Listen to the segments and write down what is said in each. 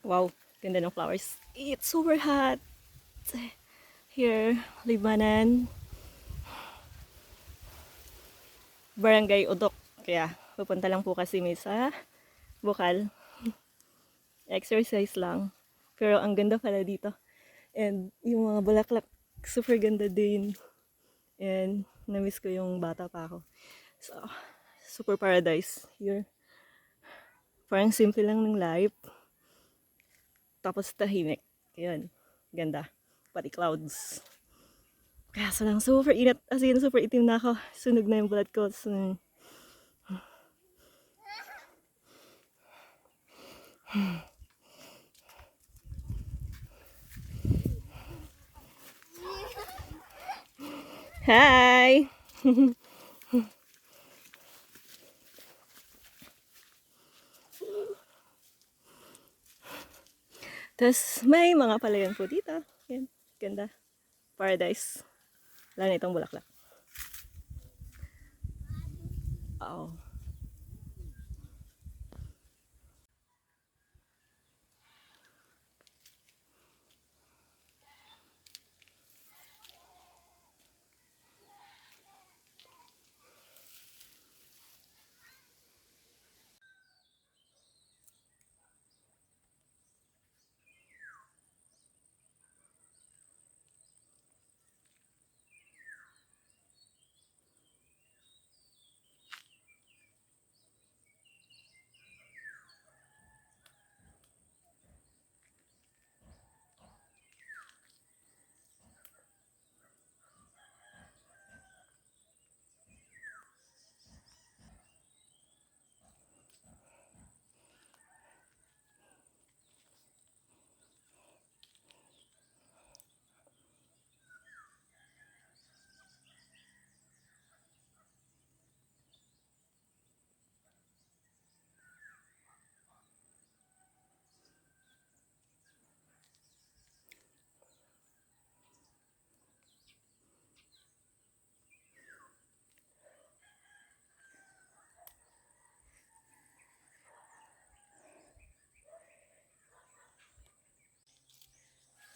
Wow, ganda ng flowers. It's super hot. Here, Libanan, Barangay Udok. Kaya, pupunta lang po kasi may sa Bukal. Exercise lang. Pero ang ganda pala dito. And yung mga bulaklak, super ganda din. And namiss ko yung bata pa ako. So, super paradise here. Parang simple lang ng life. Tapos tahimik. Ayan, ganda. Pati clouds. Kaya lang super init. As in, super itim na ako. Sunog na yung blood ko. So, hi! Tapos may mga palayan po dito. Yan, ganda. Paradise. Lalo na itong bulaklak. Oh.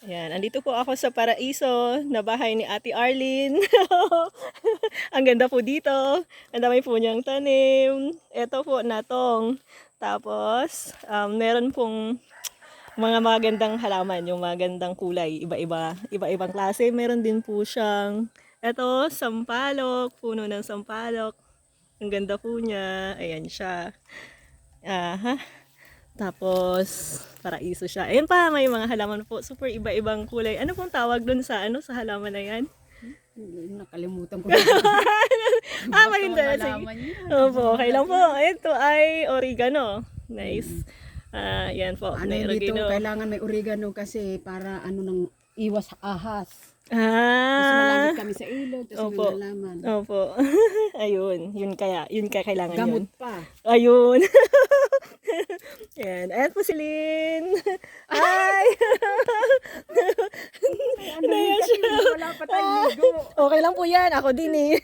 Ayan, andito po ako sa Paraiso, na bahay ni Ate Arlene. Ang ganda po dito. Ang dami po niyang tanim. Ito po, natong. Tapos, meron pong mga magandang halaman, yung magandang kulay, iba-iba, iba-ibang klase. Meron din po siyang, ito, sampalok, puno ng sampalok. Ang ganda po niya. Ayan siya. Aha. Tapos, paraiso siya. Ayun pa, may mga halaman po. Super iba-ibang kulay. Ano pong tawag dun sa sa halaman na yan? Nakalimutan ko na. May hindi. Sige. Opo, okay lang po. Ito ay oregano. Nice. Yan po. Ano May dito, oregano. kailangan may oregano kasi para ano nang iwas ahas. Kasi malapit kami sa ilog, tapos Opo. may nalaman. Opo. Ayun. Yun kaya kailangan Gamot yun. pa. Ayun. Yan. Ayan po si Lynn. Hi! Ano yun kasi wala pa tayong ligo. Okay lang po yan. Ako din eh.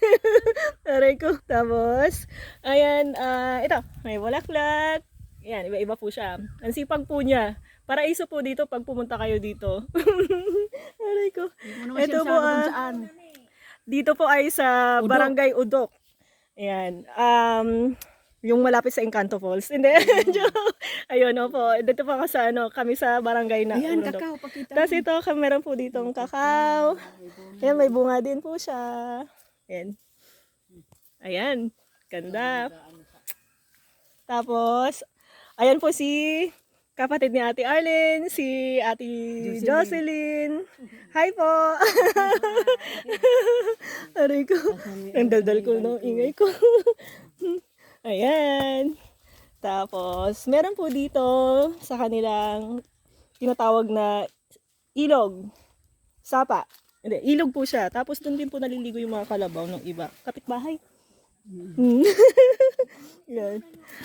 Aray ko. Tapos, ayan, ito, may bulaklak. Ayan, iba-iba po siya. Ang sipag po niya. Paraiso po dito pag pumunta kayo dito. Aray ko. Ito po, dito po ay sa Udok. Barangay Udok. Ayan. Yung malapit sa Encanto Falls. Hindi. Ayun, opo. Dito po ako sa kami sa barangay na Ayan, Udok. kakao, pakita Tapos ito, meron po ditong kakao. Ayan, may bunga din po siya. Ayan. Ayan. Ganda. Tapos, ayan po si kapatid ni Ate Arlene, si Ate Jocelyn. Hi po! Aray ko. Ang daldal ko ng ingay ko. Ayan. Tapos, meron po dito sa kanilang tinatawag na ilog. Sapa. Hindi, ilog po siya. Tapos doon din po naliligo yung mga kalabaw ng iba. Kapitbahay. Yan.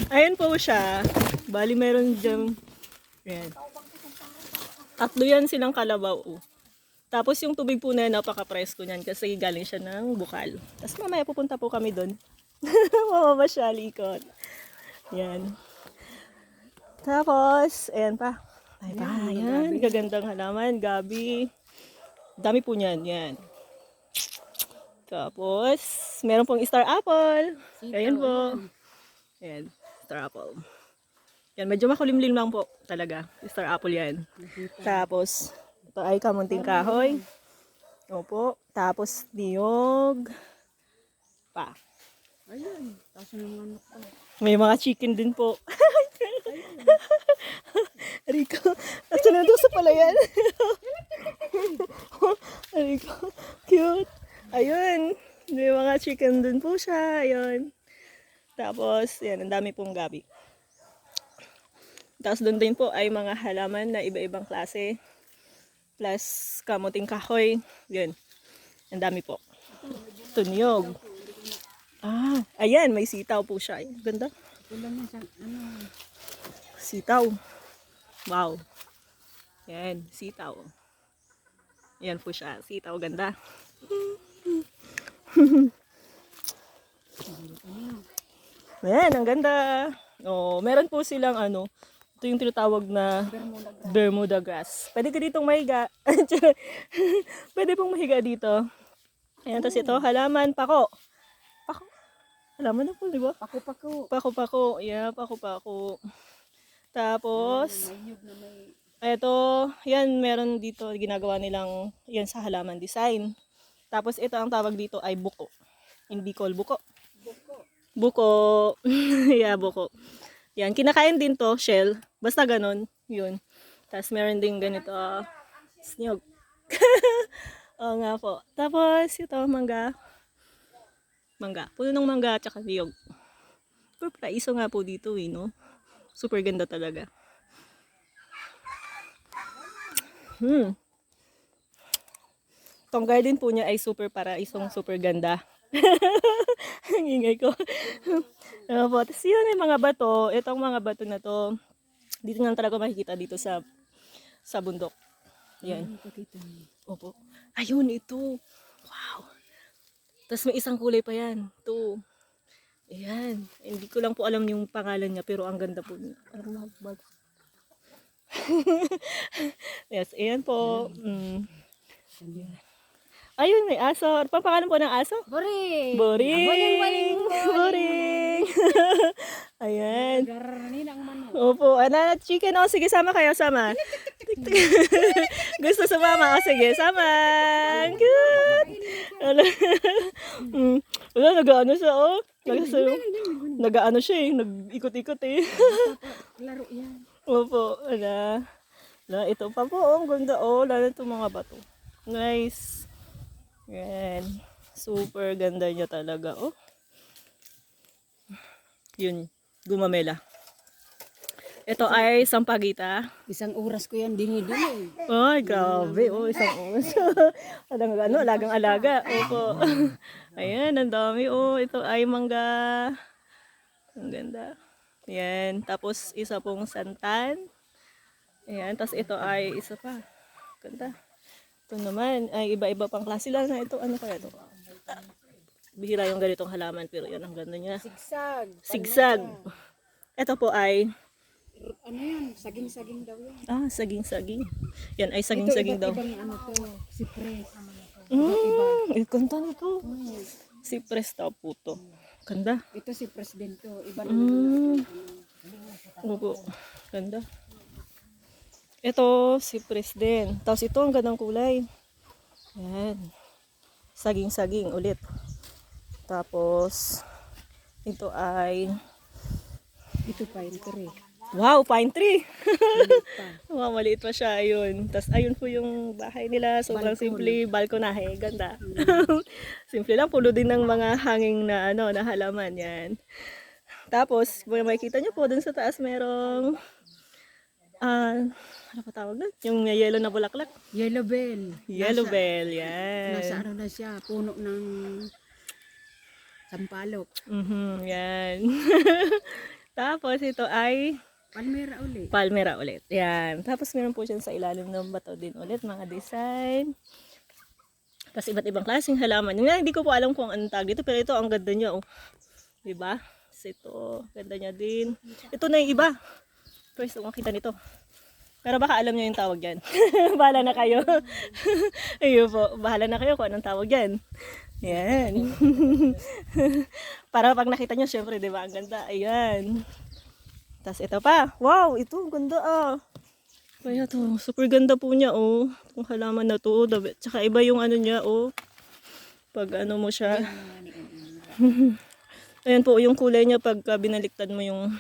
Ayan po siya. Bali meron dyan. Yan. Tatlo yan silang kalabaw. Tapos yung tubig po na yan, napaka-presko niyan kasi galing siya ng Bukal. Tapos mamaya pupunta po kami doon. Mamamasyali ko. Yan. Tapos, ayan pa. Ay ba, yan. Gagandang halaman. Gabi. Dami po niyan. Yan. Tapos, meron pong star apple. Ayan po. Ayan. Star apple. Yan, medyo makulimlim lang po talaga. Star apple yan. Tapos, ito ay kamunting kahoy. Opo. Tapos, niyog. Pa. Ayun. Tapos yung manok pa. May mga chicken din po. Rico, nasa nandun sa palayan. Rico, cute. Ayun, may mga chicken din po siya. Ayun. Tapos, yan, ang dami pong gabi. Tapos doon din po ay mga halaman na iba-ibang klase. Plus kamuting kahoy. Yan. Ang dami po. Tunyog. Ah, ayan, may sitaw po siya. Ay, ganda. Ilan yan sa, Sitaw. Wow. Yan, sitaw. Yan po siya. Sitaw, ganda. Ayan, ang ganda. Oh, meron po silang ito yung tinatawag na Bermuda grass. Pwede ka ditong mahiga. Pwede pong mahiga dito. Ayan, tapos ito, halaman, pako. Pako. Halaman na po, di ba? Pako-pako. Pako-pako. Yeah, pako-pako. Tapos, May nyug na may... ito, yan, meron dito, ginagawa nilang, yan sa halaman design. Tapos, ito ang tawag dito ay buko. In Bicol, buko. Buko. Yeah, buko. Yan, kinakain din to, shell. Basta ganon, yun. Tapos, meron din ganito, snyog. Oo nga po. Tapos, ito, mangga. Mangga. Puno ng mangga at saka niyog. Pero praiso nga po dito, no? Super ganda talaga. Itong garden po niya ay super paraisong super ganda. Ang ingay ko. Tapos yun yung mga bato. Itong mga bato na to, dito lang talaga makikita dito sa bundok. Yan. Opo. Ayun, ito. Wow. Tapos may isang kulay pa yan. Ito. Ayan. Hindi ko lang po alam yung pangalan niya, pero ang ganda po niya. Yes, ayan po. Ayun, may aso. Ano pa pangalan po ng aso? Boring! Boring! Boring! Boring! Ayan. Garni ng manok. Opo, chicken. O, sige, sama kayo, sama. Gusto sumama? O, sige, sama. Cute! Wala, nag-ano siya, oh. Nag-ano siya, eh. Nag-ikot-ikot, eh. Laro yan. Opo, ito pa po, oh. Ang ganda, oh. Lalo itong mga bato. Nice. Yan. Super ganda niya talaga, oh. Yun, gumamela. Ito ay sampagita. Isang oras ko yan dinidili. Ay, grabe. Oh, isang oras. Alagang alaga. Opo. Ayan, ang dami. Oh, ito ay mangga. Ang ganda. Ayan. Tapos, isa pong santan. Ayan. Tapos, ito ay isa pa. Ganda. Ito naman ay iba-iba pang klase lang na ito. Ano kaya ito? Bihira yung ganitong halaman, pero yan ang ganda niya. Sigsag. Sigsag. Ito po ay Ano yan? Saging-saging daw yan. saging-saging. Yan ay saging-saging daw. Ibang ano to, sipres. Ganda nito. Sipres daw po to. Ganda. Ito sipres din to. Iba naman. Opo. Ganda. Ito, sipres din. Tapos ito, ang gandang kulay. Yan. Saging-saging ulit. Tapos, ito ay Ito pa yung tree. wow, pine tree. Wow, maliit pa siya. Ayun. Tapos, ayun po yung bahay nila. Sobrang simple. Balkonahe. Ganda. Simple lang. Pulo din ng mga hanging na, na halaman. Yan. Tapos, kung makikita nyo po, dun sa taas merong ano pa tawag doon? Yung yellow na bulaklak. Yellow bell. Yellow bell. Yan. Nasa ano na siya, puno ng sampalok. Yan. Tapos, ito ay Palmera uli. palmera ulit. Yan. Tapos meron po siya sa ilalim ng bato din ulit, mga design. Tapos iba't ibang klaseng halaman. Yung hindi ko po alam kung anong tag dito, pero ito ang ganda niya, oh. Diba? So ito, ganda niya din. Ito na yung iba. First, makita nito. Pero baka alam nyo yung tawag dyan. Bahala na kayo. Ayun po, bahala na kayo kung anong tawag dyan. Yan. Para pag nakita nyo, syempre, di ba, ang ganda. Ayan. Tapos ito pa. Wow, ito, ang ganda ah. Kaya to, super ganda po niya oh. Itong halaman na to. Tsaka iba yung ano niya oh. Pag ano mo siya. Ayan po, yung kulay niya pag binaliktad mo yung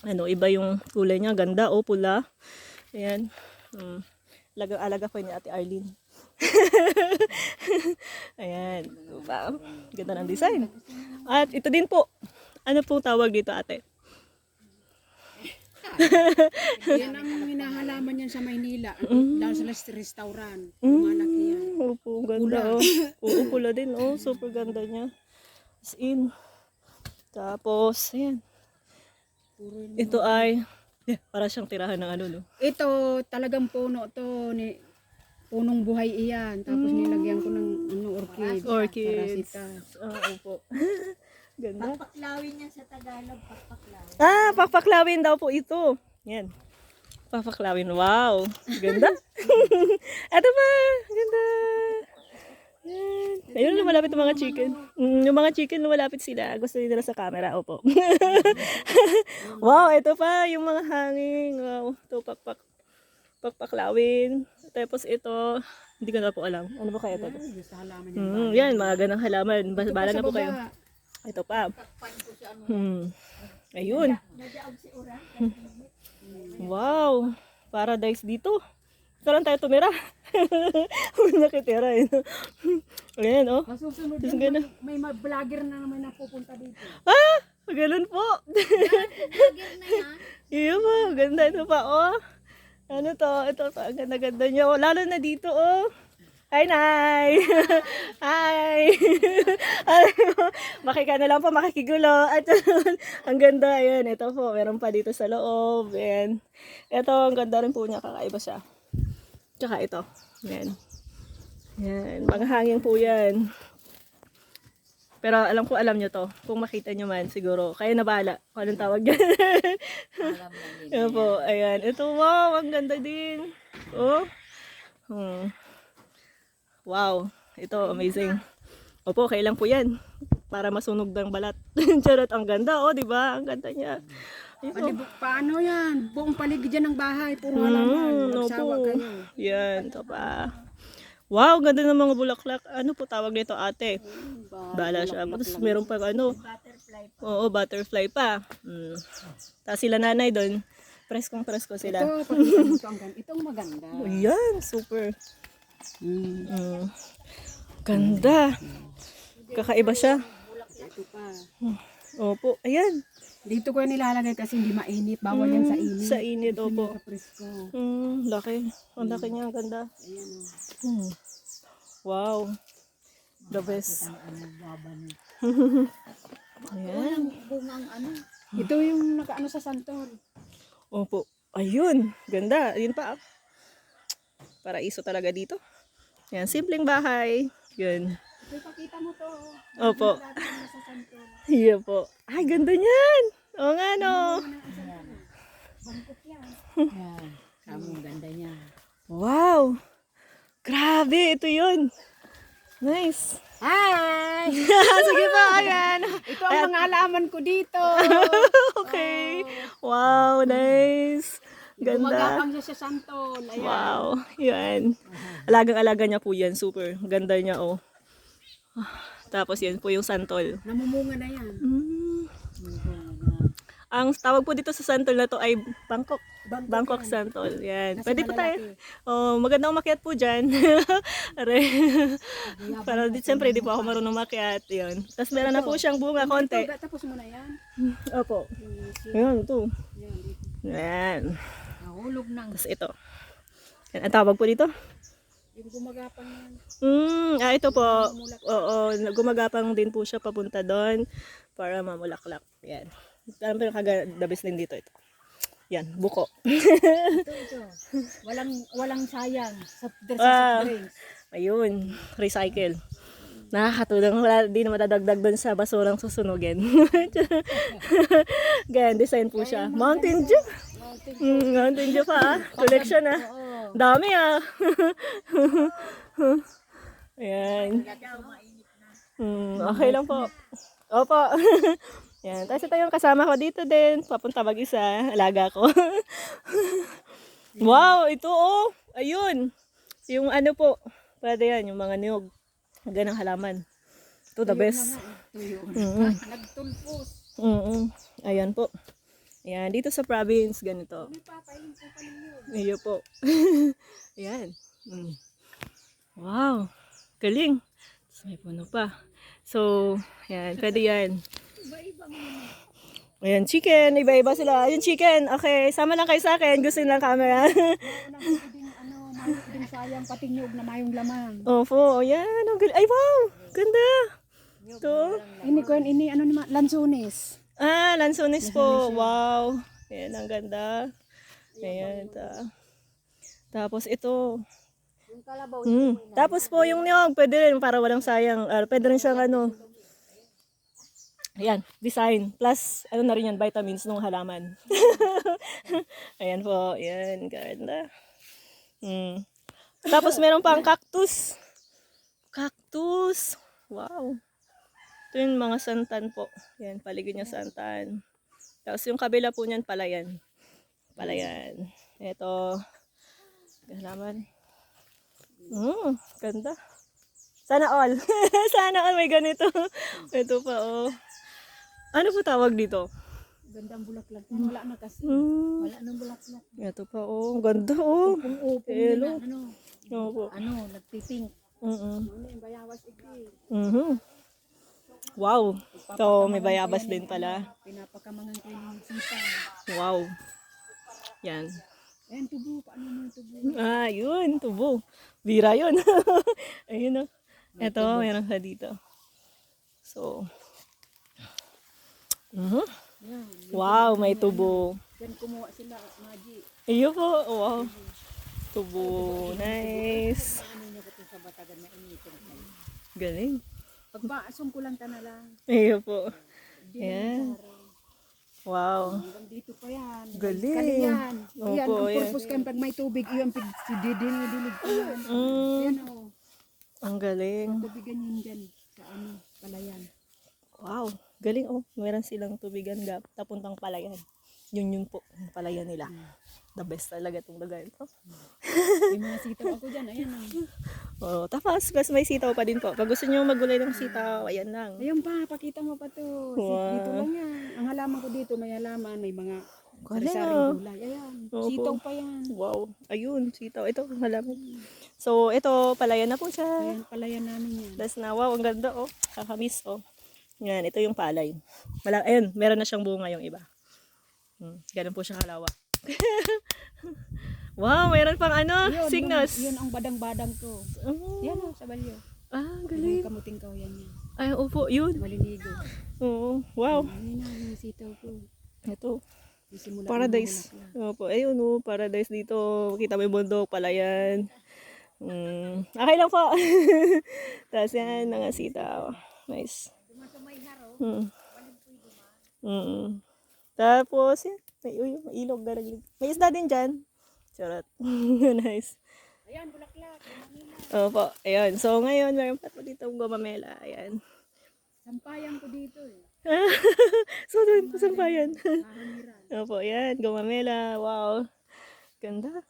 ano, iba yung kulay niya. Ganda oh, pula. Ayan. Alaga po ni Ate Arlene. Ayan. Diba? Ganda ng design. At ito din po. Ano po tawag dito ate? Yan ang hinahalaman yan sa Maynila. Lalo sa restaurant. Malaki yan. Opo, ganda oh. Oo, pula din oh. Super ganda niya. As in. Tapos, ayan. Ito ay, para siyang tirahan ng ano, no? Ito, talagang puno to. Punong buhay iyan. Tapos nilagyan ko ng orchid. Orchids. Parasitas. Opo. Ganda. Pakpaklawin yan sa Tagalog, pakpaklawin. Ah, papaklawin daw po ito. Yan. Papaklawin. Wow. Ganda. Ito pa. Ganda. Yan. Ayun, lumalapit yung mga chicken. Yung mga chicken, lumalapit sila. Gusto nila sa camera. Opo. Wow, ito pa. Yung mga hanging. Wow. Ito, pakpaklawin. Tapos ito, hindi ko na po alam. Ano ba kaya ito? Sa halaman yan. Yan, mga ganang halaman. Bala na po kayo. Ito pa. Ayun. Wow. Paradise dito. Saan tayo tumira? Nakitira eh. Ayan oh. Masusunod Tapos yan, ganun. may vlogger na naman na pupunta dito. Ah! Ganun po. Vlogger na yan. Iyo po. Ganda ito pa oh. Ano to? Ito pa. Ang ganda-ganda niya oh. Lalo na dito oh. Hi, Nay! Hi! Makika na lang po, makikigulo. At ang ganda, ayan. Ito po, meron pa dito sa loob. Ayan. Ito, ang ganda rin po niya. Kakaiba siya. Tsaka ito. Ayan. Ayan. Mga hangin po yan. Pero alam nyo to. Kung makita nyo man, siguro. Kayo na bahala. Kung anong tawag yan. Ayan po. Ayan. Ito, wow. Ang ganda din. Oh. Wow, ito amazing. Opo, kailan po 'yan para masunog ng balat. Charot, ang ganda oh, 'di ba? Ang ganda niya. Ito. Paano yan? Buong paligid dyan ng bahay. Puro halaman. Magsawa Opo. kayo. Yan, ito pa. Wow, ganda ng mga bulaklak. Ano po tawag nito, ate? Bala siya. Tapos meron pa ano. Butterfly. Oo, butterfly pa. Tapos sila nanay doon. Preskong-presko sila. Ito, pakita mo ito ang ganda. Itong maganda. Oh, yan, super. Ganda. Kakaiba siya. Ito pa. Opo, ayan. Dito ko yan nilalagay kasi hindi mainit. Bawal yan sa init. Sa init, opo. Presko. Laki. Ang laki niya, ang ganda. Ayan o. Wow. The best. Ayan. Bungang ano. Ito yung nakaano sa santol. Opo. Ayun. Ganda. Ayun pa. Paraiso talaga dito. Yan. Simpleng bahay. Yun. Ito, pakita mo to. Opo. Dati yung sa santol. Iya po. Ay, ganda niyan. Oo nga, no. Bangkot yan. Yan. Ang ganda niya. Wow. Grabe. Ito yun. Nice. Hi! Sige po. Ayan. Ito ang mga alaman ko dito. Okay. Wow. Nice. Ganda. Gumagapang siya sa santol. Ayan. Wow. Yan. Alagang-alaga niya po yan. Super. Ganda niya, oh. Tapos yan po yung santol. Namumunga na yan. Ang tawag po dito sa santol na to ay Bangkok. Bangkok santol. Yan. Kasi Pwede po tayo. malalaki. Oh, magandang umakyat po dyan. Para siyempre di po ako marunong umakyat. Yun. Tapos meron na po siyang bunga konti. Ito, tapos mo na yan. Opo. Ayan, ito. Yan, dito. Yan. Nahulog ng. Tapos ito. Yan. Ang tawag po dito? Yung gumagapang yan. Ito po. Oo, gumagapang din po siya papunta doon para mamulaklak. Yan. Alam po yung kagabis din dito ito. Yan, buko. Ito. Walang sayang sa drinks. Ayun, recycle. Nakakatulong, wala din madadagdag doon sa basurang susunugin. Ganyan, design po siya. Mountain Dew. Mountain Dew pa ah. Collection ah. Oo. Dami ah. Ayan. Okay lang po. Opo. Yan. Tapos ito yung kasama ko dito din. Papunta mag-isa. Alaga ko. Wow, ito oh. Ayun. Yung ano po. Pwede yan, yung mga niyog. Ganang halaman. Ito the best. Tuyo. Mm-mm. Nagtulpos. Ayan po. Ayan, dito sa province, ganito. Iyo po. Ayan. Wow. Galing. Tapos may puno pa. So, ayan, pwede yan. Ayan, chicken. Iba-iba sila. Yung chicken. Okay, sama lang kayo sa akin. Gusto ng camera. Din sayang pati nyug na mayong laman. Opo, ayan. Ang galing. Ay, wow. Ganda. Ito. Ini ano naman, lansones. Ah, lansones po. Wow. Ayan, ang ganda. Ayan. Tapos ito. Tapos po yung niyog, pwede rin para walang sayang. Pwede rin siyang ano. Ayan, design. Plus, ano na rin yan, vitamins ng halaman. Ayan po. Ayan, ganda. Tapos meron pang cactus. Cactus. Wow. Ito yung mga santan po. Yan, paligid niya santan. Tapos yung kabila po niyan, palayan. Palayan. Ito. Halaman. Ganda. Sana all. Sana all may ganito. Ito pa oh. Ano po tawag dito? Gandang bulaklak. Wala na kasi. Wala nang bulaklak. Ito pa oh. Ganda oh. Upong Hello. ano. Opo. Ano, nagpipink. Ano yung bayawas iki. Wow. So, may bayabas din pala. Pinapakamangan ko yung sita. Wow. Yan. Ayan, tubo. Paano mo yung tubo? Ah, yun. Tubo. Bira yun. Ayun oh. Ito, meron sa dito. So. Yan. Wow, may tubo. Yan kumuha sila, Maji. Iyo po. Wow. Tubo. Nice. Ano niya ko sa batagan na initin kayo. Galing. Pagbaasong ko lang na lang. Iyo po. Ayan. Wow. Hanggang dito pa yan. Galing. Kali yan. Opo, Yan, ang yan. purpose kan pag may tubig, iyon didilig ko yan. Yan o. Ang galing. Tubigan yun dyan sa ano, palayan. Wow. Galing oh. Meron silang tubigan tapuntang palayan. Yun po. Yung palayan nila. The best talaga itong lugar ito. May mga sitaw ako dyan. Ayan o. Tapos may sitaw pa din po. Pag gusto nyo magulay ng sitaw, ayan lang. Ayun pa, pakita mo pa to. Wow. Dito lang yan. Ang halaman ko dito, may halaman, may mga Galing, sari-saring gulay. Ayan, Opo. sitaw pa yan. Wow. Ayun, sitaw. Ito, halaman. So, ito, palayan na po siya. Ayan, palayan namin yan. Das na, wow, ang ganda oh. Kakamis oh. Yan, ito yung palay. Ayun, meron na siyang bunga yung iba. Ganun po siya kalawa. Wow, meron pang ano, Yun, signos. Yun ang badang-badang to. Oh. Yan o, sa balyo. Ah, Yung galing. kamuting kawayan yan. Ay, opo, yun. Malinigo. Oo, wow. Ayun na, yung sitaw ko. Ito, Yung simula paradise. ng bulaklak. Opo, ayun oh, paradise dito. Kita mo yung bundok, palayan. Okay lang po. Tapos yan, mga sitaw. Nice. Tapos, yan. May ilog, daraglig. May isda din dyan. Charot. Nice. Ayan, bulaklak. Opo, ayun. So, ngayon, meron pa po dito gumamela. Ayan. Sampayan ko dito eh. So, doon, sampayan. Kahamiran. Opo, ayan. Gumamela. Wow. Ganda.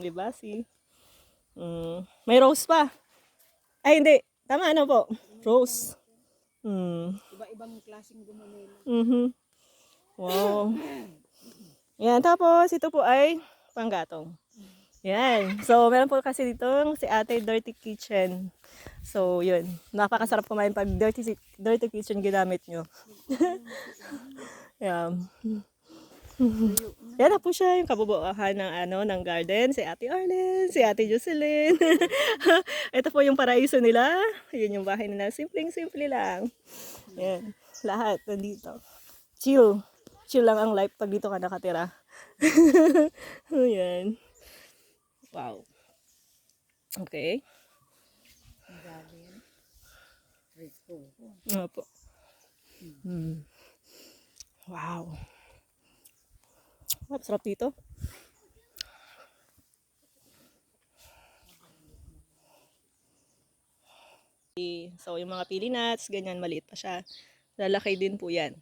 Libasi. May rose pa. Ay, hindi. Tama, ano po? Rose. Iba-ibang klaseng gumamela. Wow. Yan, tapos ito po ay panggatong. Yan. So, meron po kasi dito si Ate Dirty Kitchen. So, yun. Napakasarap kumain pag dirty kitchen ginamit nyo. Yan. Yan na po siya, yung kabubuahan ng garden. Si Ate Arlen, si Ate Jocelyn. Ito po yung paraiso nila. Yun yung bahay nila. Simpleng-simple lang. Yan. Lahat nandito. Chill. Chill lang ang life pag dito ka nakatira. Ayan. Wow. Okay. Opo. Wow. Sarap dito. So, yung mga pili nuts, ganyan, maliit pa siya. Lalaki din po yan.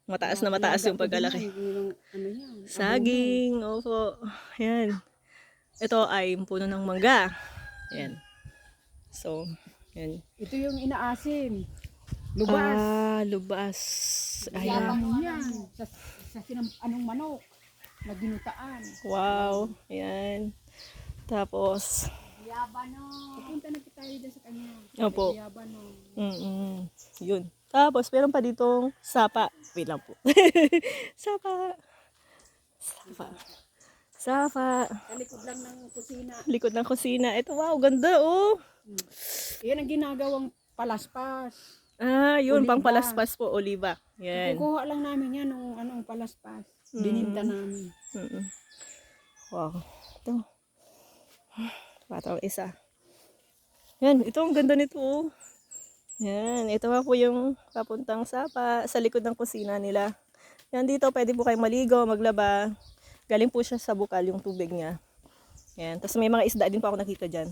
Mataas na mataas yung pagkalaki. Ano yan? Saging, opo. Yan. Ito ay puno ng mangga. Yan. So, yan. Ito yung inaasim. Lubas. Ah, lubas. Ayan. Yaman yan. Anong manok na ginutaan. Wow. Ayan. Tapos, Yabano. Pupunta na tayo dyan sa kanya. opo. Yabano. Yun. Tapos, meron pa ditong sapa. Wait lang po. Sapa. Sapa. Sapa. Sa likod lang ng kusina. Likod ng kusina. Ito, wow, ganda, oh. Yan ang ginagawang palaspas. Ah, yun, Oliba. pang palaspas po, oliba. Yan. Kukuha lang namin yan nung palaspas. Bininta namin. Mm-mm. Wow. Ito. Patang isa. Yan, ito ang ganda nito, oh. Yan, ito nga po yung papuntang sapa sa likod ng kusina nila. Yan dito, pwede po kayong maligo, maglaba. Galing po siya sa bukal yung tubig niya. Yan, tapos may mga isda din po ako nakita dyan.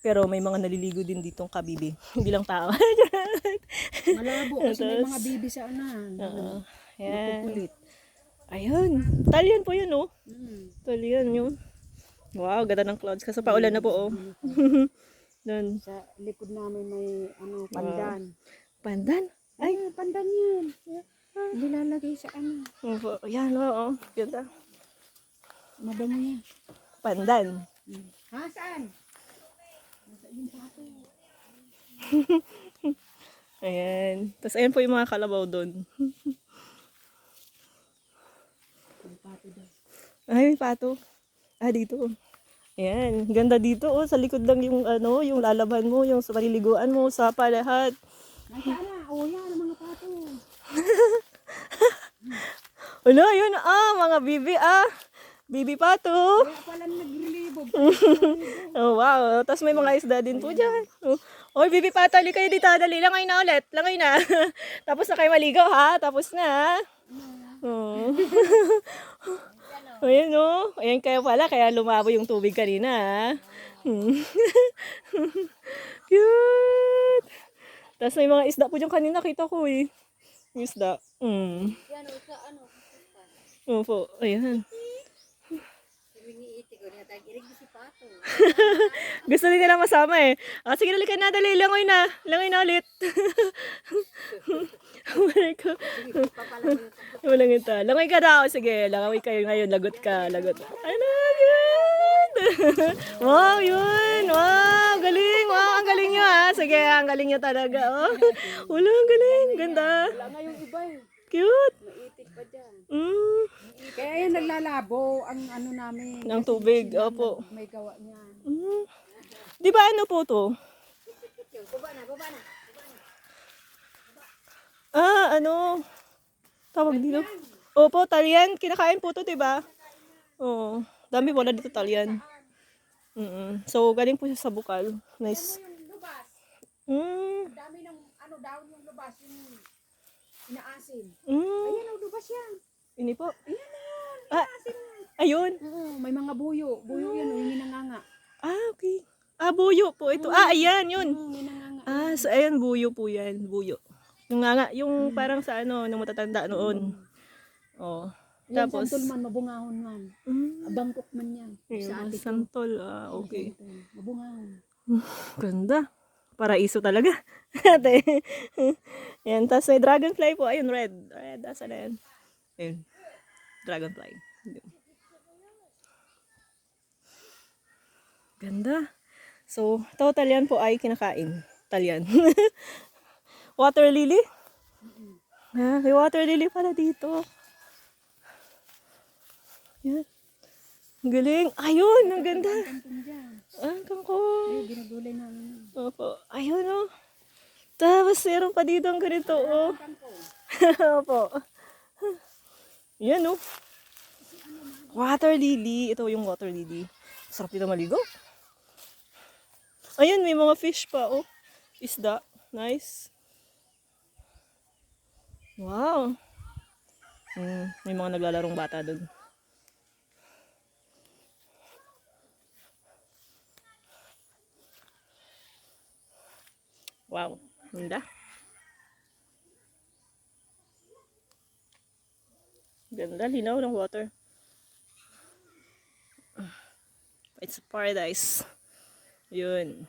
Pero may mga naliligo din ditong kabibi. Hindi lang tao. Malabo kasi may mga bibi sa unahan. Yan. Kukulit. Ayun. Talyan po yun, oh. Mm. Talyan yun. Wow, ganda ng clouds. Kasi paulan na po, oh. Doon. Sa likod namin may pandan. Pandan. Ay, pandan yan. Nilalagay sa Opo. Yan, oo. Ganda. Madamo yan. Pandan. Ha, saan? Ayan. Tapos ayan po yung mga kalabaw doon. Ay, may pato. Ah, dito. Ayan. Ganda dito, oh. Sa likod lang yung, yung lalaban mo, yung sa paliliguan mo, sapa lahat. Nasaan na? O yan, ang mga pato. Wala, yun, mga bibi, bibi pato. Kaya pala naglilibog. Oh, wow. Tapos may mga isda din po dyan. Oh, oy, bibi pato, ali kayo dito. Dali, langay na ulit. Langay na. Tapos na kayo maligaw, ha? Tapos na. Oh. Ayan, oh. Ayan kayo pala, kaya lumabo yung tubig kanina, ha? Cute. Tapos may mga isda po dyan kanina, kita ko, eh. Yung isda. Yan o sa ano. Opo, ayan. Hiniiti ko niya. Tag-irig si Pato. Gusto din nila masama, eh. Sige, dalikan na, dali. Langoy na. Langoy na ulit. Walang ko. Walang ito. Langoy ka daw. Sige, langoy kayo ngayon. Lagot ka. Lagot. Ano, yun. Wow, yun. Wow, galing. Wow, ang galing nyo, ha. Sige, ang galing nyo talaga, oh. Wala, ang galing. Ganda. Wala nga yung iba eh. Cute. Maitik pa dyan. Kaya Kaya yan naglalabo ang namin. ng tubig. Opo. May gawa niyan. Di ba ano po to? Baba na, baba na. Tawag dito. Opo, talyan. Kinakain po to, di ba? Oo. Dami po na dito talyan. So, galing po siya sa bukal. Nice. Yung lubas. Mm. Ang dami ng daw yung lubas. Yung inaasin. Mm. Ayan ang lubas yan. Ini po. Ayan na yun. Ah, ayun. Oo, may mga buyo. Buyo yan, yung hinanganga. Okay. Buyo po ito. Ayan, yun. May nanganga. So, ayan, buyo po yan. Buyo. Yung nga, yung parang sa nung matatanda noon. Oh. Yan, Tapos, santol man, mabungahon man. Bangkok man yan. Sa ate ko. santol. Okay. Santol, mabungahon. Ganda. Paraiso talaga. Ate. Yan. Tapos may dragonfly po. Ayun, red. Red. Asa na yan? Ayun. Dragonfly. Yun. Ganda. So, total yan po ay kinakain. Talyan. Water lily? May water lily pala dito. Yan. Ang galing. Ayun, ang ganda. Kantong dyan. Kangkong. Ay, ginagulay namin. Opo. Ayun, oh. Tapos, meron pa dito ang ganito, oh. Opo. Yan, oh. Water lily. Ito yung water lily. Sarap dito maligo. Ayun, may mga fish pa, oh. Isda. Nice. Wow. May mga naglalarong bata doon. Wow. Ganda. Ganda, linaw ng water. It's paradise. Yun.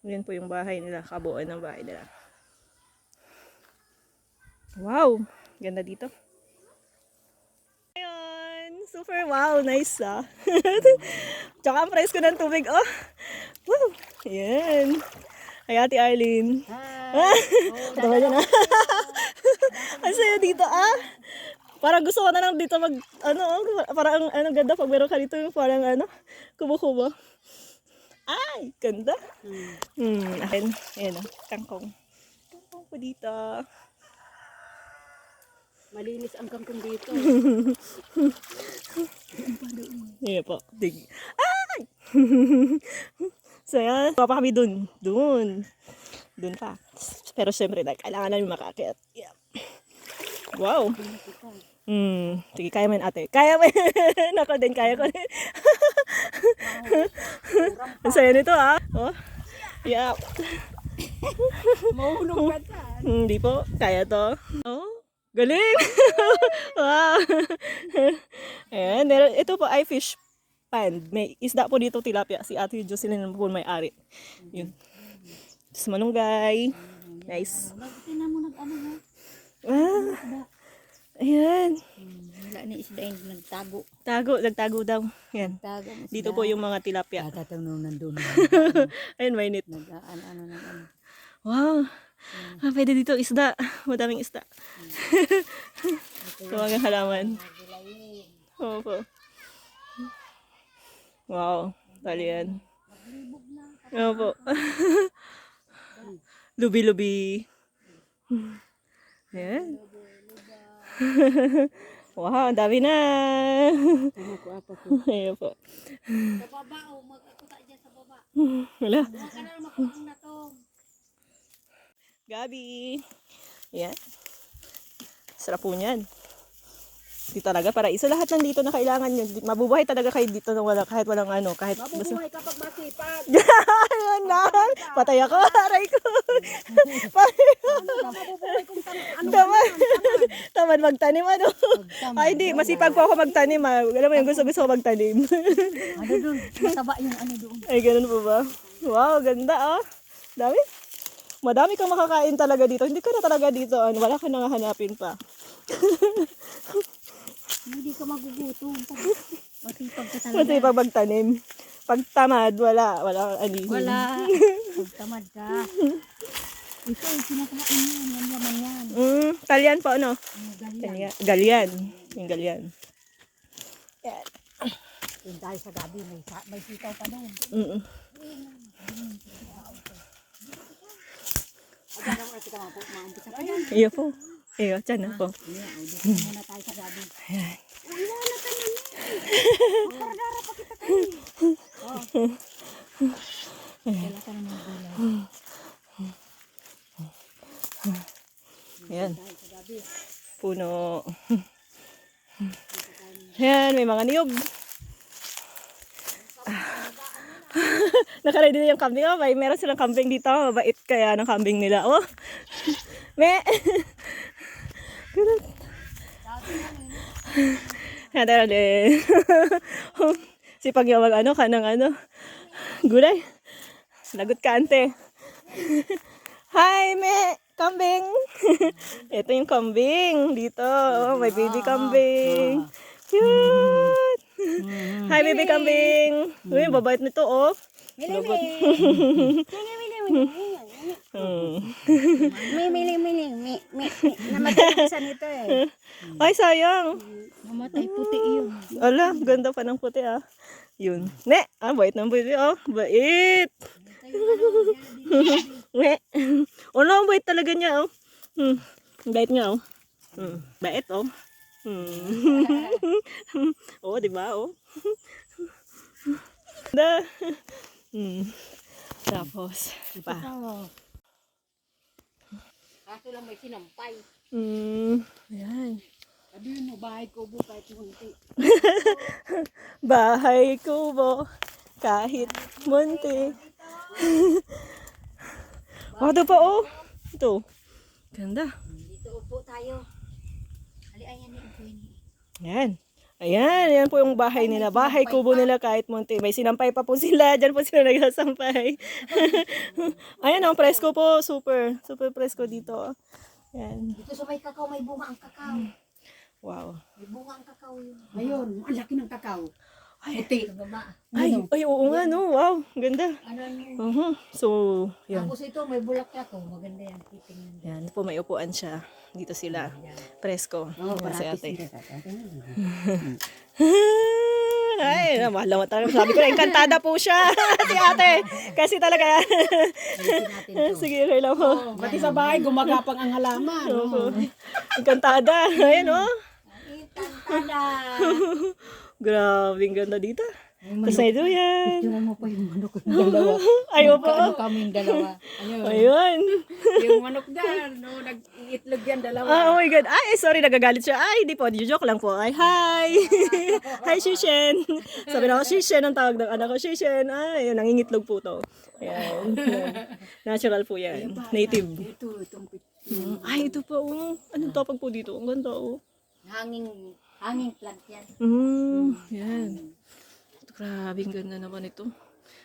Yun po yung bahay nila. Kabuuan ng bahay nila. Wow! Ganda dito. Ayun! Super wow! Nice ah! Tsaka ang price ko ng tubig. Oh! Wow! Ayan! Ay, Ate Arlene. Tawa niya na. Ang saya dito ah! Parang gusto ko na lang dito mag, parang ganda pag meron ka dito yung parang kubo-kubo. Ay, ganda. Akin, ayan kangkong. Kangkong po dito. Malinis ang kangkong dito. Ayan po. Dig. Ay! So yan, pa kami dun. Dun pa. Pero syempre, kailangan namin makakit. Yeah. Wow. Sige, kaya mo yun, ate. Kaya mo yun. Ako din, kaya ko rin. Ang saya nito, ah. Oh. Yeah. Mahulog ka dyan. Hindi po, kaya to. Oh, galing. Wow. Ayan, ito po ay fish pond. May isda po dito, tilapia. Si Ate Jocelyn po may-ari. Yun. Tapos malunggay. Nice. Tingnan mo nag-ano ha? Ayan. Wala ni isda yung nagtago. Nagtago daw. Yan. Tago ang Dito po yung mga tilapia. tatanong nandun. Ayun, mainit. Nag-ano. Wow. Pwede dito isda. Madaming isda. Sa mga halaman. Opo. Wow. Tali yan. Opo. Lubi-lubi. Ayan. Wow, ang dami na. Ayan po. Sa baba o mag-akuta dyan sa baba. Wala. Huwag ka na makuha na to. Gabi. Ayan. Sarap po niyan. Di talaga paraiso. Lahat nandito na kailangan nyo. Mabubuhay talaga kayo dito na wala, kahit walang kahit Mabubuhay kapag masipag. Ayun lang. Patay ako. Aray ko. Mabubuhay kung Tamad magtanim Ay, hindi. Masipag po ako magtanim Alam mo yung gusto ko magtanim. Ano doon? Mataba yung ano doon. Ay, ganun po ba? Wow, ganda Dami. Madami kang makakain talaga dito. Hindi ka na talaga dito. Wala ka nang hahanapin pa. Hindi ka magugutom. Masipag ka talaga. Masipag magtanim. Pag tamad, wala kang alihin. Wala. Pagtamad ka. Ito, sinakain yan. Yan naman yan. Talyan po, ano? Galyan. Galyan. Yung galyan. Yan. Yung dahil sa gabi, may sitaw pa doon. Ayan ang arte ka maumpisa pa yan. Iyo po. Iyo, dyan na po. Dito muna tayo sa gabi. Ayan. Wala ka na Para-dara pa kita kayo. Wala ka na mga gulay. Ayan. Puno. Ayan, may mga niyog. Nakaready na yung kambing. Meron silang kambing dito. Mabait kaya ng kambing nila. Oh. Me. Yan, tara din. Sipag yung kanang gulay. Lagot ka, ante. Hi, me. Kambing. Ito yung kambing. Dito. May baby kambing. Cute. Hi, baby kambing. Uy, babait nito, oh. Lagot. Namatay sa nito eh. Ay, sayang. Namatay puti yun. Ala, ganda pa ng puti Yun. Ne, bait ng puti Bait. Ne. Ang bait talaga niya Bait niya Bait Oh, di ba Da. Tapos, pa. Kaso lang may sinampay. Ayan. Sabihin mo, bahay ko kahit munti. Bahay kubo, Kahit munti. Oh, ito pa oh. Ito. Ganda. Dito upo tayo. Ali, ayan ni upo ini. Yan. Ayan, yan po yung bahay nila. Bahay kubo nila kahit munti. May sinampay pa po sila. Diyan po sila nagsasampay. Ayan, ang presko po. Super. Super presko dito. Yan. Dito sa may kakao, may bunga ang kakao. Wow. May bunga ang kakao yun. Ayun, ang laki ng kakao. Puti. Sa baba. Ay, oo nga, no. Wow, ganda. Ano yun? So, yan. Tapos ito, may bulaklak ko. Maganda yan. Titingnan. Yan po, may upuan siya. Dito sila. Presko. Yan si ate. Ay, mahal naman talaga. Sabi ko na, encantada po siya. Si ate. Kasi talaga yan. Alisin natin to. Sige, okay lang po. Oh, pati sa bahay, gumagapang ang halaman. Opo. Encantada. Ayan, oh. Itantada. Grabe, ang ganda dito. Tapos na ito yan. Tingnan mo pa yung manok ng dalawa. Ayaw po. Ano kaming dalawa. Ayun. Ayun. Yung manok dyan, no, nag-iitlog yan dalawa. Oh my God. Ay, sorry, nagagalit siya. Ay, di po. Joke lang po. Ay, hi. Hi, Shishen. Sabi na ako, Shishen ang tawag ng anak ko. Shishen. Ay, yun, nangingitlog po to. Ayan. Natural po yan. Native. Itong Ay, ito po. Anong tawag po dito? Ang ganda, oh. Hanging plant yan. Yan. Grabe, ang ganda naman ito.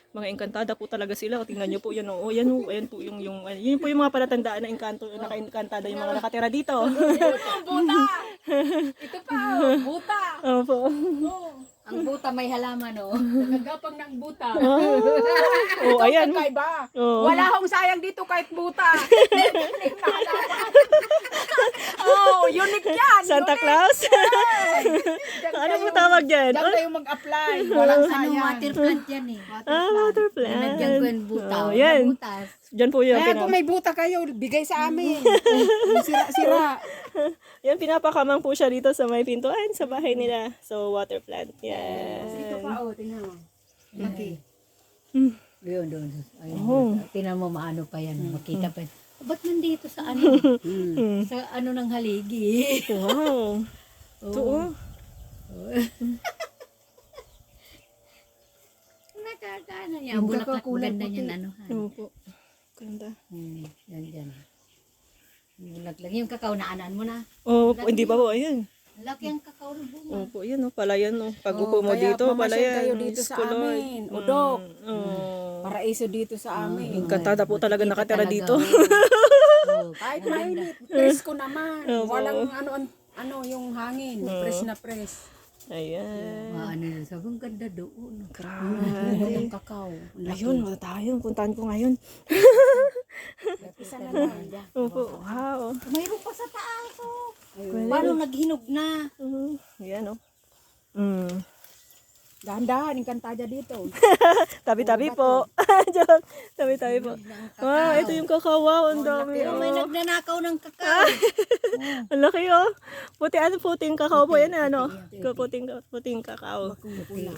Mga engkantada po talaga sila. O, tingnan nyo po yan. Oh, yan, oh, ayan po yun po yung mga palatandaan na naka-engkantada yung mga nakatira dito. buta! Ito pa, buta! Opo. Ang buta may halaman, oh. Nagagapang ng buta. Oh, ayan. Kaiba. Oh. Wala hong sayang dito kahit buta. Oh, unique yan. Santa Claus? Ano po tawag dyan? Diyan kayo mag-apply. Walang Ano, sayang. water plant yan eh. Water Nagyan ko plant. yung buta. Oh, Wala yan. butas. Dyan po yung Kaya kung may buta kayo, bigay sa amin. Sira-sira. yan, pinapakamang po siya dito sa may pintuan sa bahay nila. So, water plant. Yan. Ito pa, oh, tingnan mo. Laki. Yun, doon. Ayun. Oh. Tinan mo maano pa yan. Makita pa yan. Ba't nandito sa ano? Hmm. Sa ano ng haligi? Wow. Ito, oh. Nakakana niya. Yung Ang bulaklak kakakulay maganda puti. niyan. Ano, ha? Opo. Ganda. Yan, dyan. Yung bulaklak. Yung kakao naanan mo na. Oh, hindi pa po. Ayun. Laki ang kakao ng bunga. Opo, yan oh. Palayan oh. Pag upo mo Kaya dito, pamasyal palayan. kayo dito sa Iskuloy. amin. Udok. Oh. Paraiso dito sa amin. Encantada po talaga Makikita nakatira talaga, dito. oh. Kahit mainit, presko naman. Opo. Walang ano yung hangin, press na press. Ayan. Ano yun? Sabi, ang ganda doon. Grabe. Yung kakao. Ayun, wala tayo. Puntahan ko ngayon. Isa na lang. Opo, wow. Mayroon pa sa taas, oh. Pwede. Paano naghinog na? Ayan oh. Dahan-dahan, yung kantada dito. Tabi-tabi po. Joke. Tabi-tabi po. Wow, ito yung kakao. Wow, ang dami. Pero may Oh. nagnanakaw ng kakao. Ang laki oh. Puting kakao po yan ano. Puting kakao.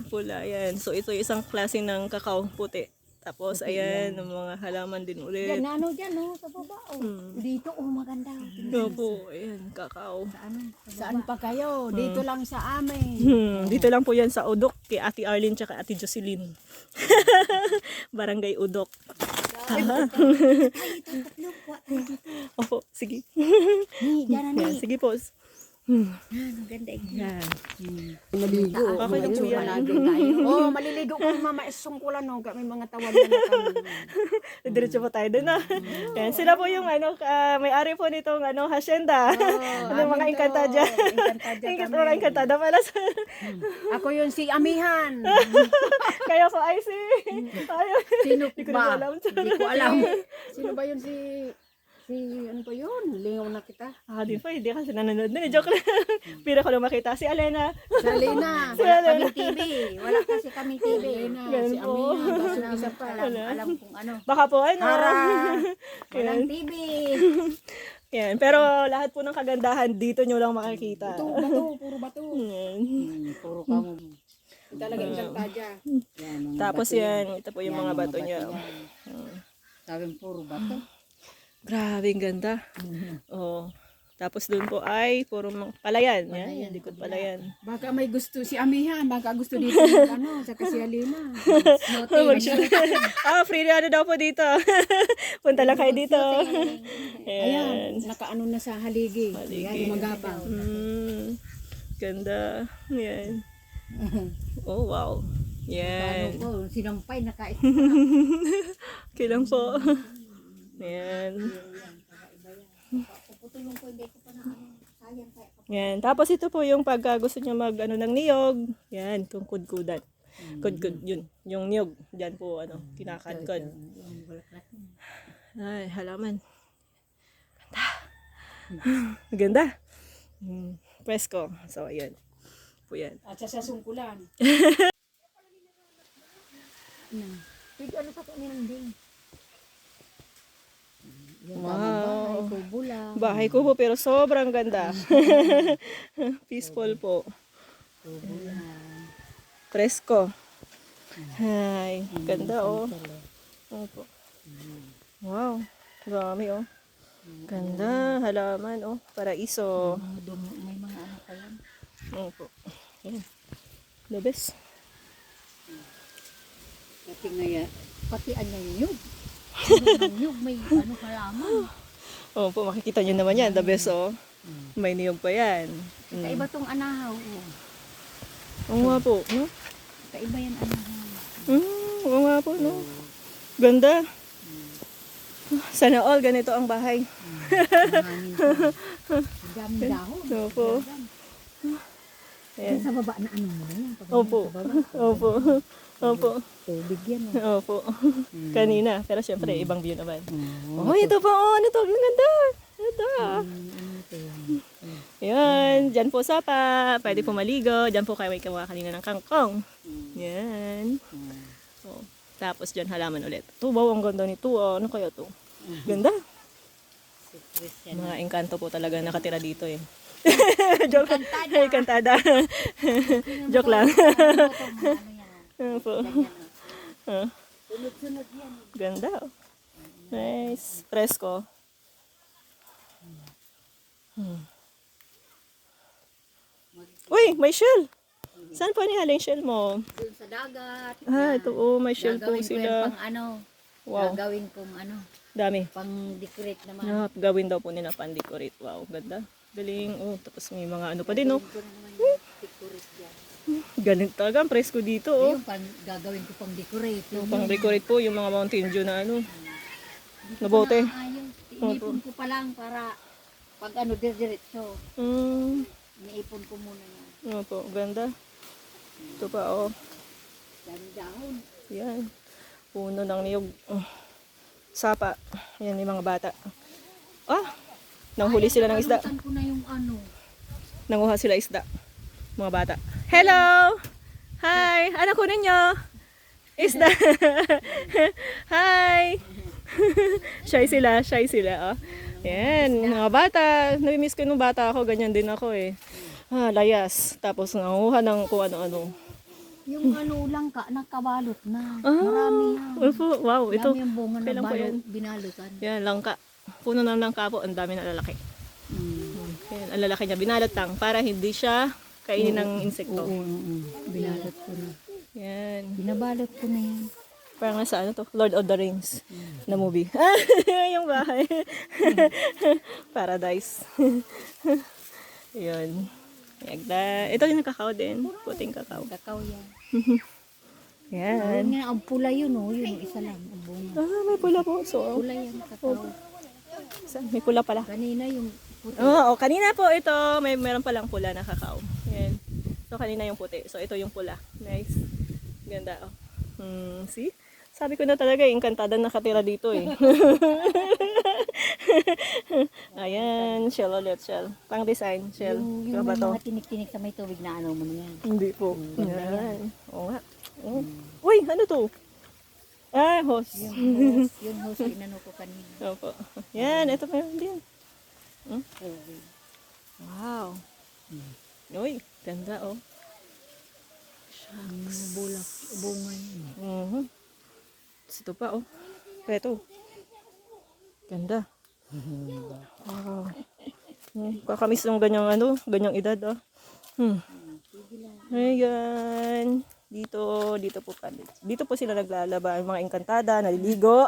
Pula, yan. So ito yung isang klase ng kakao puti. Tapos ayan, ng mga halaman din ulit. Yan, ano dyan, oh, sa baba, oh. Dito, oh, maganda. Opo, ayan, kakao. Saan pa kayo? Dito lang sa amin. Dito lang po yan sa Udok, kay Ate Arlene tsaka Ate Jocelyn. Barangay Udok. Ay, ito, tatlo, Opo, sige. ni, dyan na, Yan, ni. sige po. Ang ganda, Yan. Maligo. Okay lang po yan. Oh, maliligo ko mama sungkulan no, may mga tawag na kami. Diretso po tayo doon na. Yan, sila po yung may-ari po nitong hacienda. Ano mga encantada. Mga encantada pala. Ako yun si Amihan. Kaya ko ay si... Ayun. Sino Hindi ko na ba? alam. Hindi ko alam. Sino ba yun si ano pa yun? Lingaw na kita. Di pa, hindi kasi nanonood na. Joke lang. Pira ko lang makita. Si Alena. Si Alena. Wala kaming TV. Wala kasi kaming TV. Alena. Ganun Si po. Amihan. Tapos isa pa. Alam kung ano. Baka po ano. Ara. Walang TV. Yan. Pero lahat po ng kagandahan dito nyo lang makikita. Bato, bato, puro bato. Yan. Puro kamo. Talaga isang tadya. Tapos yan. Ito po yung mga bato niya. Sabi puro bato. Grabe, ang ganda. Oh. Tapos doon po ay puro palayan. Yan, yung likod palayan. Baka may gusto si Amihan, baka gusto dito ng sa si Alina. Free na ano daw po dito. Punta lang kayo dito. Ayan, Ayan. nakaano na sa haligi. Ayan, gumagapang. Ganda. Yan. Oh, wow. Yan. Ano po, sinampay, nakain. Kailang po. Yan. Puputulong ko, hindi ko pa na ano, sayang kaya. Yan. Tapos ito po yung pag gusto niya mag ano ng niyog. Yan, itong kudkudan. Kudkud, yun. Yung niyog. Diyan po, ano, kinakadkod. Ay, halaman. Ganda. Ganda. Presko. So, ayan. Po yan. At sa sungkulan. Pwede ano sa kanya din. Wow. Kubo lang. Bahay ko po, pero sobrang ganda. Peaceful po. Kubo lang. Presko. Ay, ganda oh. Opo. Wow. Dami oh. Ganda. Halaman oh. Paraiso. May mga ano pa yan. Opo. Yan. The best. Pati ngaya, pati anyang nyug. Nyug, may ano halaman. Opo, makikita nyo naman yan. The best oh. May niyog pa yan. Kaiba tong anahaw. Oo nga po. No? Kaiba yan anahaw. Oo nga po. No? Ganda. Sana all ganito ang bahay. Hangin pa. Daming dahon. Opo. Ayan. Sa baba na ano mo na yan. Opo. Opo. Opo. Tubig yan. Opo. Kanina. Pero syempre, ibang view naman. Oh, ito pa. Oh, ano to? Ang ganda. Ito. Yan. Diyan po sapa. Pwede po maligo. Diyan po kayo may kawa kanina ng kangkong. Yan. Oh. Tapos diyan halaman ulit. Wow, ang ganda nito. Ano kaya to? Ganda. Mga engkanto po talaga nakatira dito eh. Joke. Ay, kantada. Joke lang. Opo. Sunod-sunod yan. Ganda. Oh. Nice. Presko. Uy, may shell. Saan po nihala yung shell mo? Doon sa dagat. Ito oh, may shell po Gagawin ko yan sila. pang ano. Wow, Gagawin kong ano. dami. Pang decorate naman. Gawin daw po nila pan-decorate. Wow, ganda. Galing. Oh, tapos may mga ano pa din, oh. Gagawin ko na naman yung decorate yan. Galing talaga. Ang presko dito, oh. Yung gagawin ko pang decorate. Yung pang-decorate po, yung mga Mountain Dew na ano. Na bote. Ayun. Inipon ko pa lang para pag ano diretso. Iniipon ko muna yan. Opo, ganda. Ito pa, oh. Daming dahon. Yan. Puno ng niyog. Sapa. Yan yung mga bata. Nanghuli sila ng isda. Balutan ko na yung ano. Nanguha sila isda. Mga bata. Hello! Hi! Ano kunin nyo? Isda. Hi! Shy sila, oh. Yan, mga bata. Namimiss ko nung bata ako, ganyan din ako eh. Layas. Tapos nanguha ng kung ano-ano. Yung ano langka, nakabalot na. Marami yan. Wow, ito. Marami yung bunga na Kailan po yan? binalutan. Yan, langka. Puno ng langka po. Ang dami na lalaki. Yan, ang lalaki niya. Binalot lang para hindi siya kainin ng insekto. Binalot ko na. Yan. Binabalot ko na yan. Parang nasa ano to? Lord of the Rings na movie. Yung bahay. Paradise. Yun. Ito yung kakao din. Puting kakao. Kakao yan. Yan. Yun nga, ang pula yun oh. Yun, isa lang. Ang bunga. May pula po. So, Pula yan, kakao. may pula pala. Kanina yung puti. Kanina po ito, meron palang pula na kakao. Yan. So, kanina yung puti. So, ito yung pula. Nice. Ganda, oh. See? Sabi ko na talaga, engkantada nakatira dito eh. Ayan, shell ulit, shell. Pang design, shell. Yung Ano ba to? mga tinik-tinik sa may tubig na ano mo na yan. Hindi po. ganda Yan. Oo nga. Uy, ano to? Hose. Yung hose, inano ko kanina. Opo. Yan, ito pa yun din. Okay. Wow. Uy, ganda oh. Bulak, bunga yun. Ito pa oh. Ito. Ganda. Wow. Kakamiss ng ganyang edad, oh. Ayan. Dito po kami. Dito po sila naglalaba, ang mga engkantada, naliligo.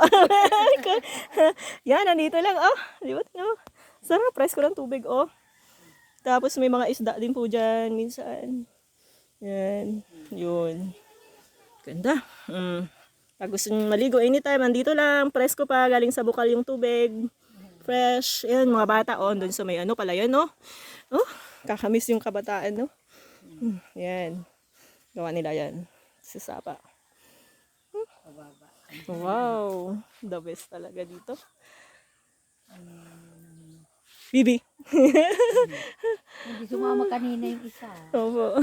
Yan, nandito lang, oh. Di ba, no? Sarap, presko ng tubig, oh. Tapos may mga isda din po dyan, minsan. Yan, yun. Ganda. Pag gusto nyo maligo anytime, nandito lang, presko pa, galing sa bukal yung tubig. Fresh. Yan, mga bata, oh, doon sa may pala yan, no? Oh, kakamiss yung kabataan, no? Yan. Gawa nila yan. Sa Sapa. Wow. The best talaga dito. Bibi. Hindi sumama kanina yung isa. Opo.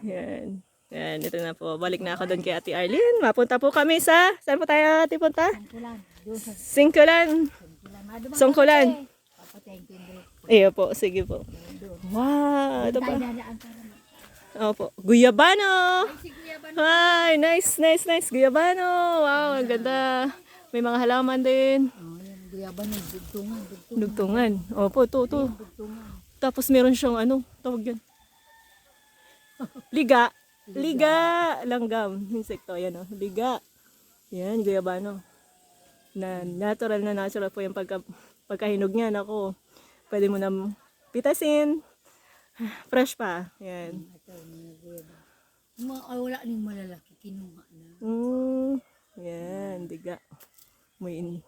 Yan. Yan. Ito na po. Balik na ako doon kay Ate Arlene. Mapunta po kami sa... Saan po tayo, Ate, punta? Singkulan. Songkulan. Iyo po. Sige po. Wow. Ito pa. Opo. Guyabano. Hi, nice. Guyabano. Wow, ang ganda. May mga halaman din. Guyabano, Dugtungan. Opo, to. Tapos meron siyang tawag yan. Liga. Langgam. Insekto, yan o. Liga. Yan, guyabano. Natural po yung pagkahinog niya. Nako, pwede mo na pitasin. Fresh pa. Yan. Wala ning malalaki, kinuha na. Yan, diga. Yun.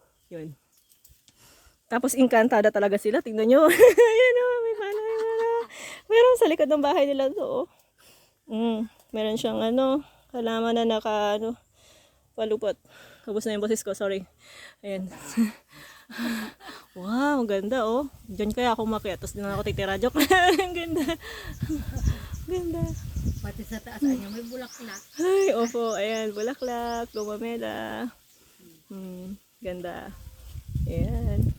Tapos engkantada talaga sila. Tingnan nyo. Yan o, may pala. Meron sa likod ng bahay nila to. Meron siyang halaman na palupot. Ubus na yung boses ko, sorry. Ayan. Wow, ang ganda oh. Diyan kaya ako umakyat. Tapos din ako titira. Joke lang. Ang ganda. Ganda. Pati sa taas niya may bulaklak. Ay, opo. Ayan, bulaklak. Gumamela. Ganda. Ayan.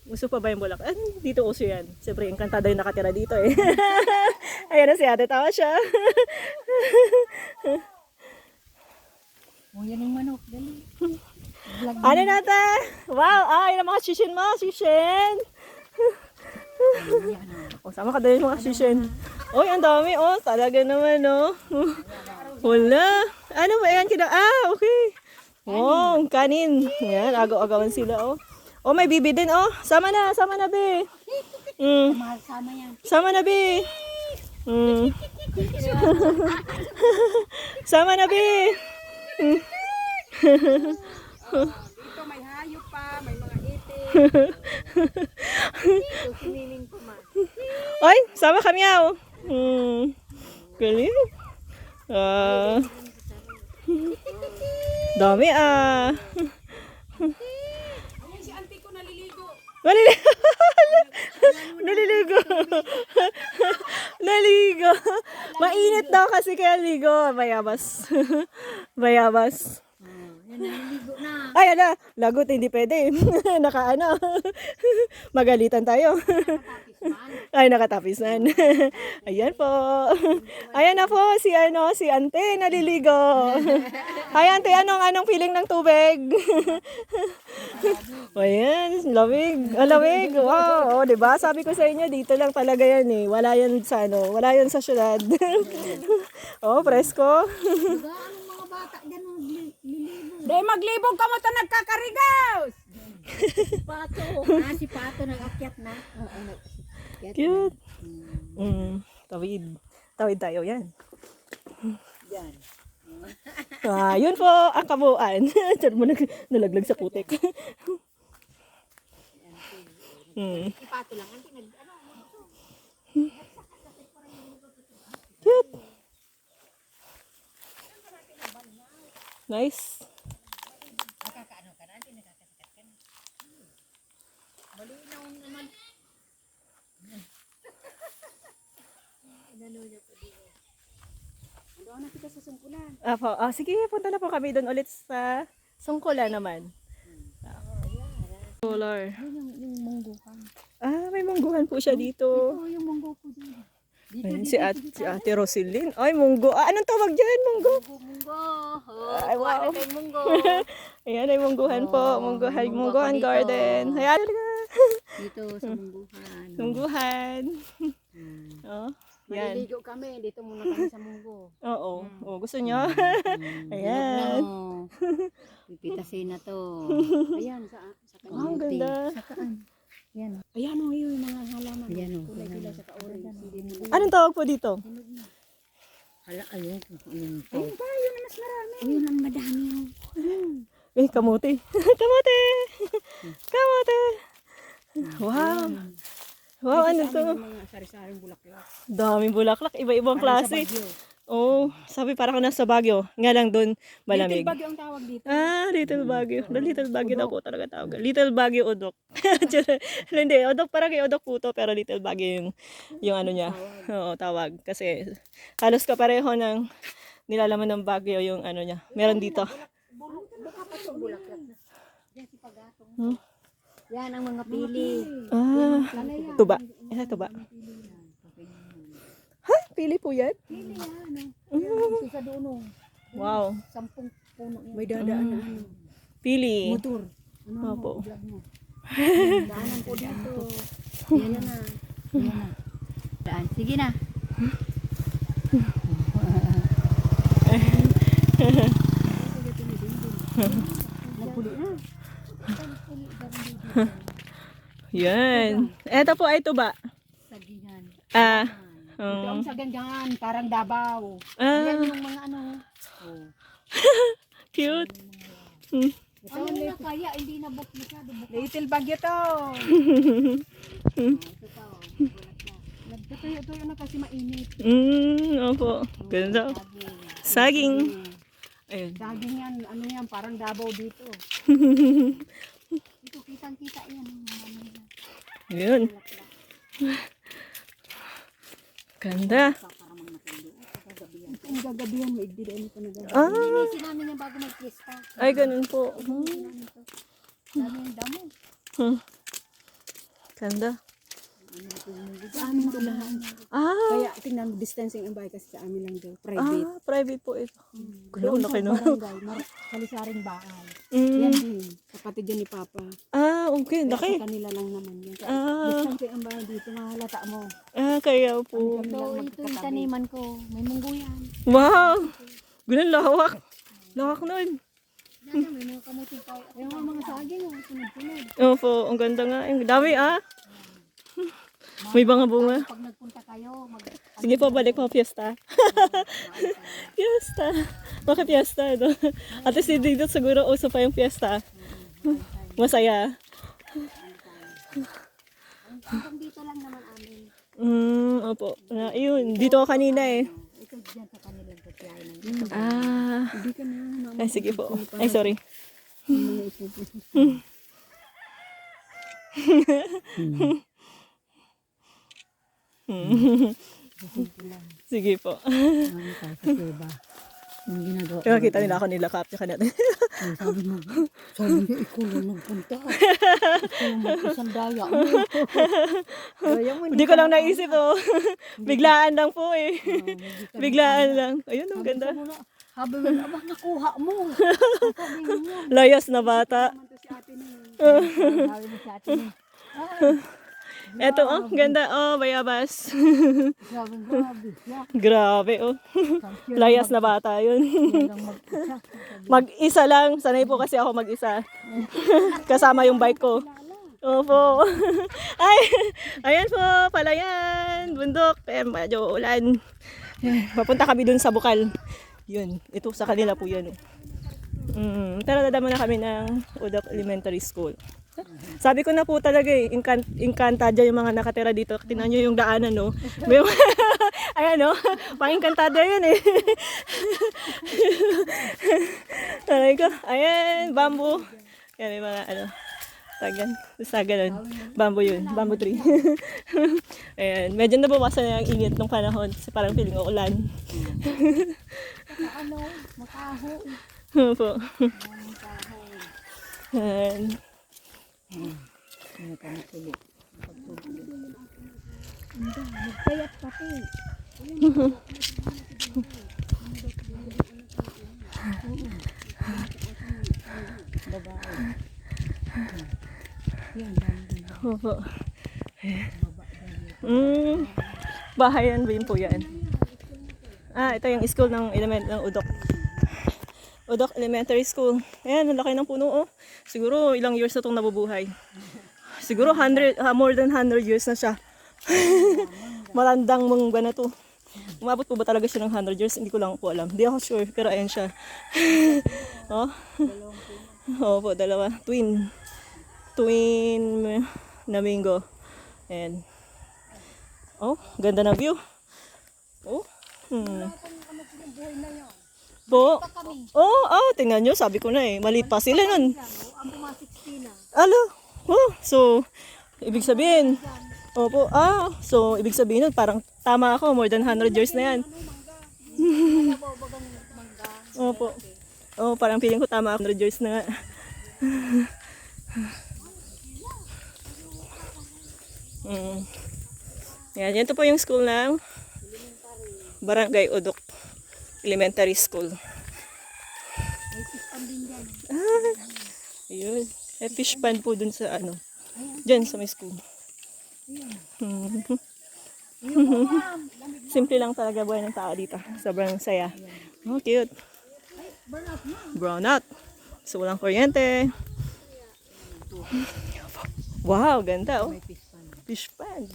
Uso pa ba yung bulaklak? Dito uso yan. Siyempre, engkantada yung nakatira dito eh. Ayan na si ate. Tawa siya. Yan yung manok. Dali. Ano natin? Wow, ay ang mga shishin mo, shishin. Sama ka din mga shishin. Oy, ang dami oh, talaga naman oh. Wala. Ano ba yan kina? Okay. Oh, kanin. Yan, agaw-agawan sila oh. Oh, may bibi din oh. Sama na be. Sama yan. Sama na be. Sama na be. Dito may hayop pa, may mga itik. Dito, siniling ko man. Oy, sama kami ah. Galing. Dami ah. Ayan si auntie ko naliligo. Naliligo. Naligo. Mainit daw kasi kaya ligo. Bayabas. Bayabas. Yan, naliligo na. Ay, lagot, hindi pwede. Magalitan tayo. Ay, nakatapisan. Ayan po. Ayan na po, si ante, naliligo. Ay, ante, anong feeling ng tubig? Ayan, lamig. Lamig. Wow, oh, diba? Sabi ko sa inyo, dito lang talaga yan eh. Wala yan sa syudad. Oh, presko. Diba, anong mga bata dyan liligo? Dahil maglibog ka mo ito nagkakarigaws. Pato. Si Pato nag-akyat na. Cute. Tawid tayo, yan. Yan. Yun po ang kabuuan. Diyan mo nalaglag sa putik. Si Pato lang. Cute. Nice. Nakakaano ka na? Nakakasikat ka na. Malinaw naman. Inano niya pa dito. Doon na kita sa sungkulan. Sige, punta na po kami doon ulit sa Songkulan naman. Solar. Yung mungguhan. May mungguhan po siya dito. Oo, yung munggo po dito. Ayun, si Ate Rosilyn. Ay, munggo. Anong tawag dyan? Munggo? Munggo. Ay, wow. Munggo. Ayan, ay mungguhan po. Mungguhan dito. garden. Ayan, Dito sa Mungguhan. Tungguhan. Oh, yan. Maliligo kami, dito muna kami sa Munggo. Oo. Oh, gusto nyo? Ayan. No. Pipitasin na to. Ayan, sa kanya. Ang ganda. Yan. Ayan o, yung mga halaman. Ayan o. Kulay-kulay sa ka-orange. Hindi mo. Anong tawag po dito? Hala, ayun. Ayun po. Ayun pa, yun ang mas marami. Ayun ang madami o. Eh, kamote. kamote. Kamote. Wow. Wow, ano to? Yung mga sari-saring bulaklak. Daming bulaklak. Iba-ibang Parang sa klase. Baguio. Oh, sabi parang ako nasa Baguio. Nga lang doon malamig. Little Baguio ang tawag dito. Ah, Little Baguio. The Little Baguio daw po talaga tawag. Little Baguio Odok. Hindi, Odok parang kay Odok po to, pero Little Baguio yung ano niya. Oo, tawag. Kasi halos kapareho ng nilalaman ng Baguio yung ano niya. Meron dito. Hmm? Yan ang mga pili. Ah, tuba. Eh, tuba. Ha? Pili po yan? Pili yan. Mm. Sa doon. Wow. 10 puno yan. May dadaan na ano. Pili. Motor. Ano Opo. vlog mo? Daanan po dito. Yan na. Yan na. Daan. Sige na. Nagpuli na. Yan. Eto po ay tuba. Sagingan. Ah. Ito ang saganggan, parang Davao. Yan Ah, yung mga ano. Oh. cute. Hmm. Ano na kaya? Hindi na book masyado. Book. Little Baguio to. Ito pa. Ito yun na kasi mainit. Opo. Ganda. Saging. Ayun. Daging yan, ano yan, parang Davao dito. Ito kitang-kita yan. Yun. Ganda. Ang gagabihan, maigdi dahil ito nagagabi. Ah, Linisin namin yung bago mag-fiesta. ay ganun po. Dami yung damo. Ganda. Sa amin ito lahat. Ah, Kaya tingnan mo, distancing ang bahay kasi sa amin lang daw, private. private po ito. Doon Laki sa no. barangay, salisaring bahay. Yan Mm. din, kapatid yan ni Papa. Ah, okay. Kaya Laki. sa kanila lang naman yan. Kaya Ah, distancing ang bahay dito, mahalata mo. kaya po. So, ito yung taniman ko. May munggo yan. Wow. Ganun lawak. Lawak nun. Yan, may mga kamuting kayo. Yung mga saging, sunod-sunod. Opo, ang ganda nga. Ang dami May mga bunga. Pag nagpunta kayo, Sige po, balik po, fiesta. Fiesta. Bakit fiesta? No? At least dito siguro uso pa yung fiesta. Masaya. hanggang dito lang naman amin. Opo. Yun, dito ako kanina eh. Ito dyan sa kanilang pagkain ng Ah. Hindi ka na, Ay, sige po. Ay, sorry. mga ipupusin. Sige po. diba? Yung ginagawa. Kaya kita nila ako nilakap. Tsaka natin. Sabi niya, ikaw lang nagpunta. Ikaw lang mag-isang daya mo. Hindi ko lang naisip oh. Biglaan lang po eh. Biglaan lang. Ayun, ang ganda. Sabi mo, aba, nakuha mo. Sabi niya. Layas na bata. Sabi mo sa atin. Eto oh, ganda oh, bayabas. Sabi mo, grabe. Grabe oh. Layas na bata yun. Yan lang mag-isa. Mag-isa lang. Sanay po kasi ako mag-isa. Kasama yung bike ko. Opo. Ay, ayan po, palayan, bundok. Ayan, medyo ulan. Papunta kami dun sa Bukal. Yun, ito sa kanila po yan. Tara, dadama na kami ng Udok Elementary School. Sabi ko na po talaga eh, inkantadya yung mga nakatira dito. Tingnan nyo yung daanan, no? Ayan, no? Pang-inkantadya yun eh. Aray ko, ayan, bamboo. Yan, may mga ano, ganun. Bamboo yun, bamboo tree. Ayan, medyo nabawasan na yung init nung panahon kasi parang feeling ko ulan. Ano, makaho. Opo. Ayan. Ano ka natulog? Kaya pati. Babae. Yan, yan. Opo. Bahayan din po yan. Ito yung school ng Udok. Udok Elementary School. Ayan, ang laki ng puno, oh. Siguro ilang years na itong nabubuhay. Siguro more than 100 years na siya. Malandang mangga na to. Umabot po ba talaga siya ng 100 years? Hindi ko lang po alam. Hindi ako sure, pero ayan siya. Oh. Opo, dalawa. Twin flamingo. And oh, ganda na view. Oh. Po. Tingnan nyo, sabi ko na eh. Maliit pa sila nun. Ang pumasik na. Alo. Oh, so ibig sabihin. Opo. So ibig sabihin nun, parang tama ako, more than 100 years na yan. Opo. Oh, parang feeling ko tama ako, 100 years na nga. Yan, ito po yung school ng Barangay Udok Elementary School. Ayun. Fish pond po dun sa dyan sa may school. Simple lang talaga buhay ng tao dito. Sobrang saya. Oh, cute. Brownout. So, walang kuryente. Wow, ganda, oh. Fish pond.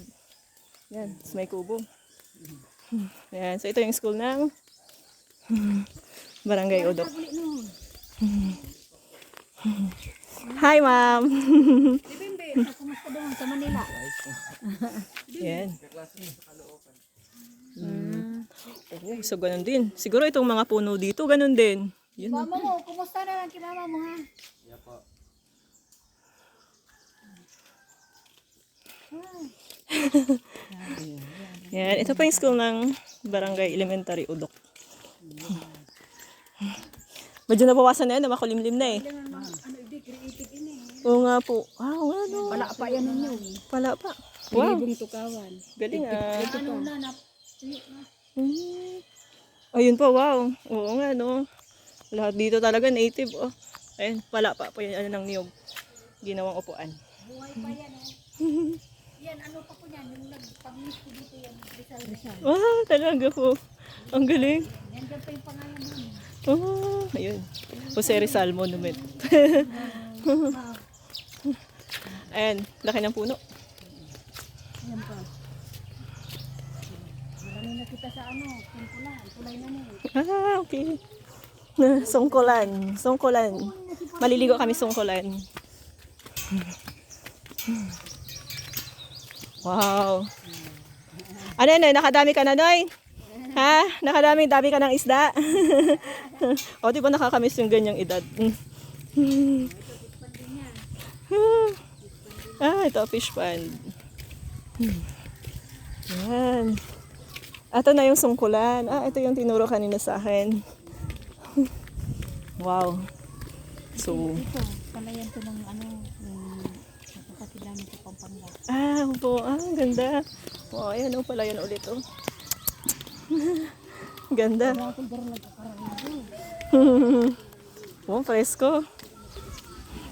Yan, may kubo. Yan, so ito yung school ng Barangay Udok. Hi, ma'am. Kumusta doon sa Manila? Yan. So ganun din. Siguro itong mga puno dito, ganun din. Yun. Mama mo, kumusta na lang kay mama mo ha? Yan, ito pa yung school ng Barangay Elementary Udok. Medyo nabawasan na yan, makulimlim na eh. Oo nga po. Wow, ano? Pala pa yan ninyo. Pala pa. Wow. Pilibong tukawan. Galing ah. Ano na Ayun pa, wow. Oo nga, no. Lahat dito talaga native, oh. Ayun, pala pa po yung ng niyog. Ginawang upuan. buhay pa yan yan, ano pa po yan, yung nagpag-miss ko dito yan, Rizal. Wow, talaga po. Ang galing. Yan dyan pa yung pangalan mo. Oh, ayun. Jose Rizal Monument. Ayan, laki ng puno. Yan pa. Marami na kita sa kumpulan, kulay na Okay. Sungkulan. Maliligo kami sungkulan. Wow. Ano yun, nakadami ka na, Noy? Ha? Dami ka ng isda? O, di ba nakakamiss yung ganyang edad? Ito, fish pond. Yan. Ito na yung sungkulan. Ito yung tinuro kanina sa akin. Wow. So, ito, palayan to ng kapatid namin sa Pampanga. opo. Ang ganda. Wow, ayan o pala yan ulit oh. Ganda. Wow, presko.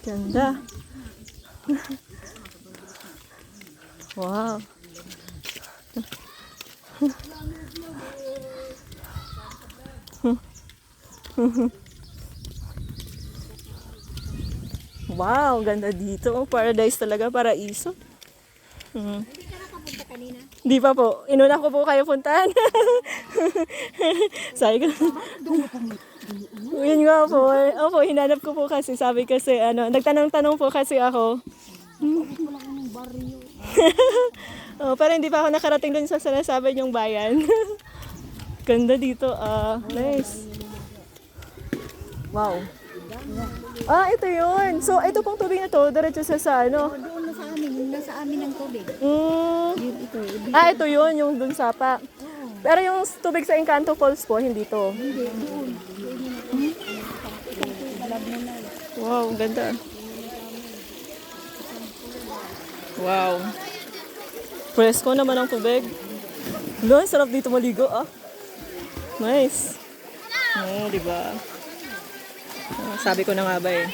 Ganda. Wow. Wow, ganda dito. Paradise talaga, paraiso. Hindi ka nakapunta kanina? Di pa po. Inuna ko po kayo puntahan. Sabi ko. Yun nga po. Opo, hinanap ko po kasi. Sabi kasi, nagtanong-tanong po kasi ako. Pero hindi pa ako nakarating dun sa sinasabi niyong bayan. Ganda dito. Nice. Wow. Ito yun. So, ito pong tubig na to, diretso sa Doon na sa amin, yung nasa amin ang tubig. Ito yun, yung dun sapa. Pero yung tubig sa Encanto Falls po, hindi to. Hindi, doon. Wow, ganda. Wow. Presko naman ang tubig. Lo, sarap dito maligo, Nice. Diba? Sabi ko na nga ba eh.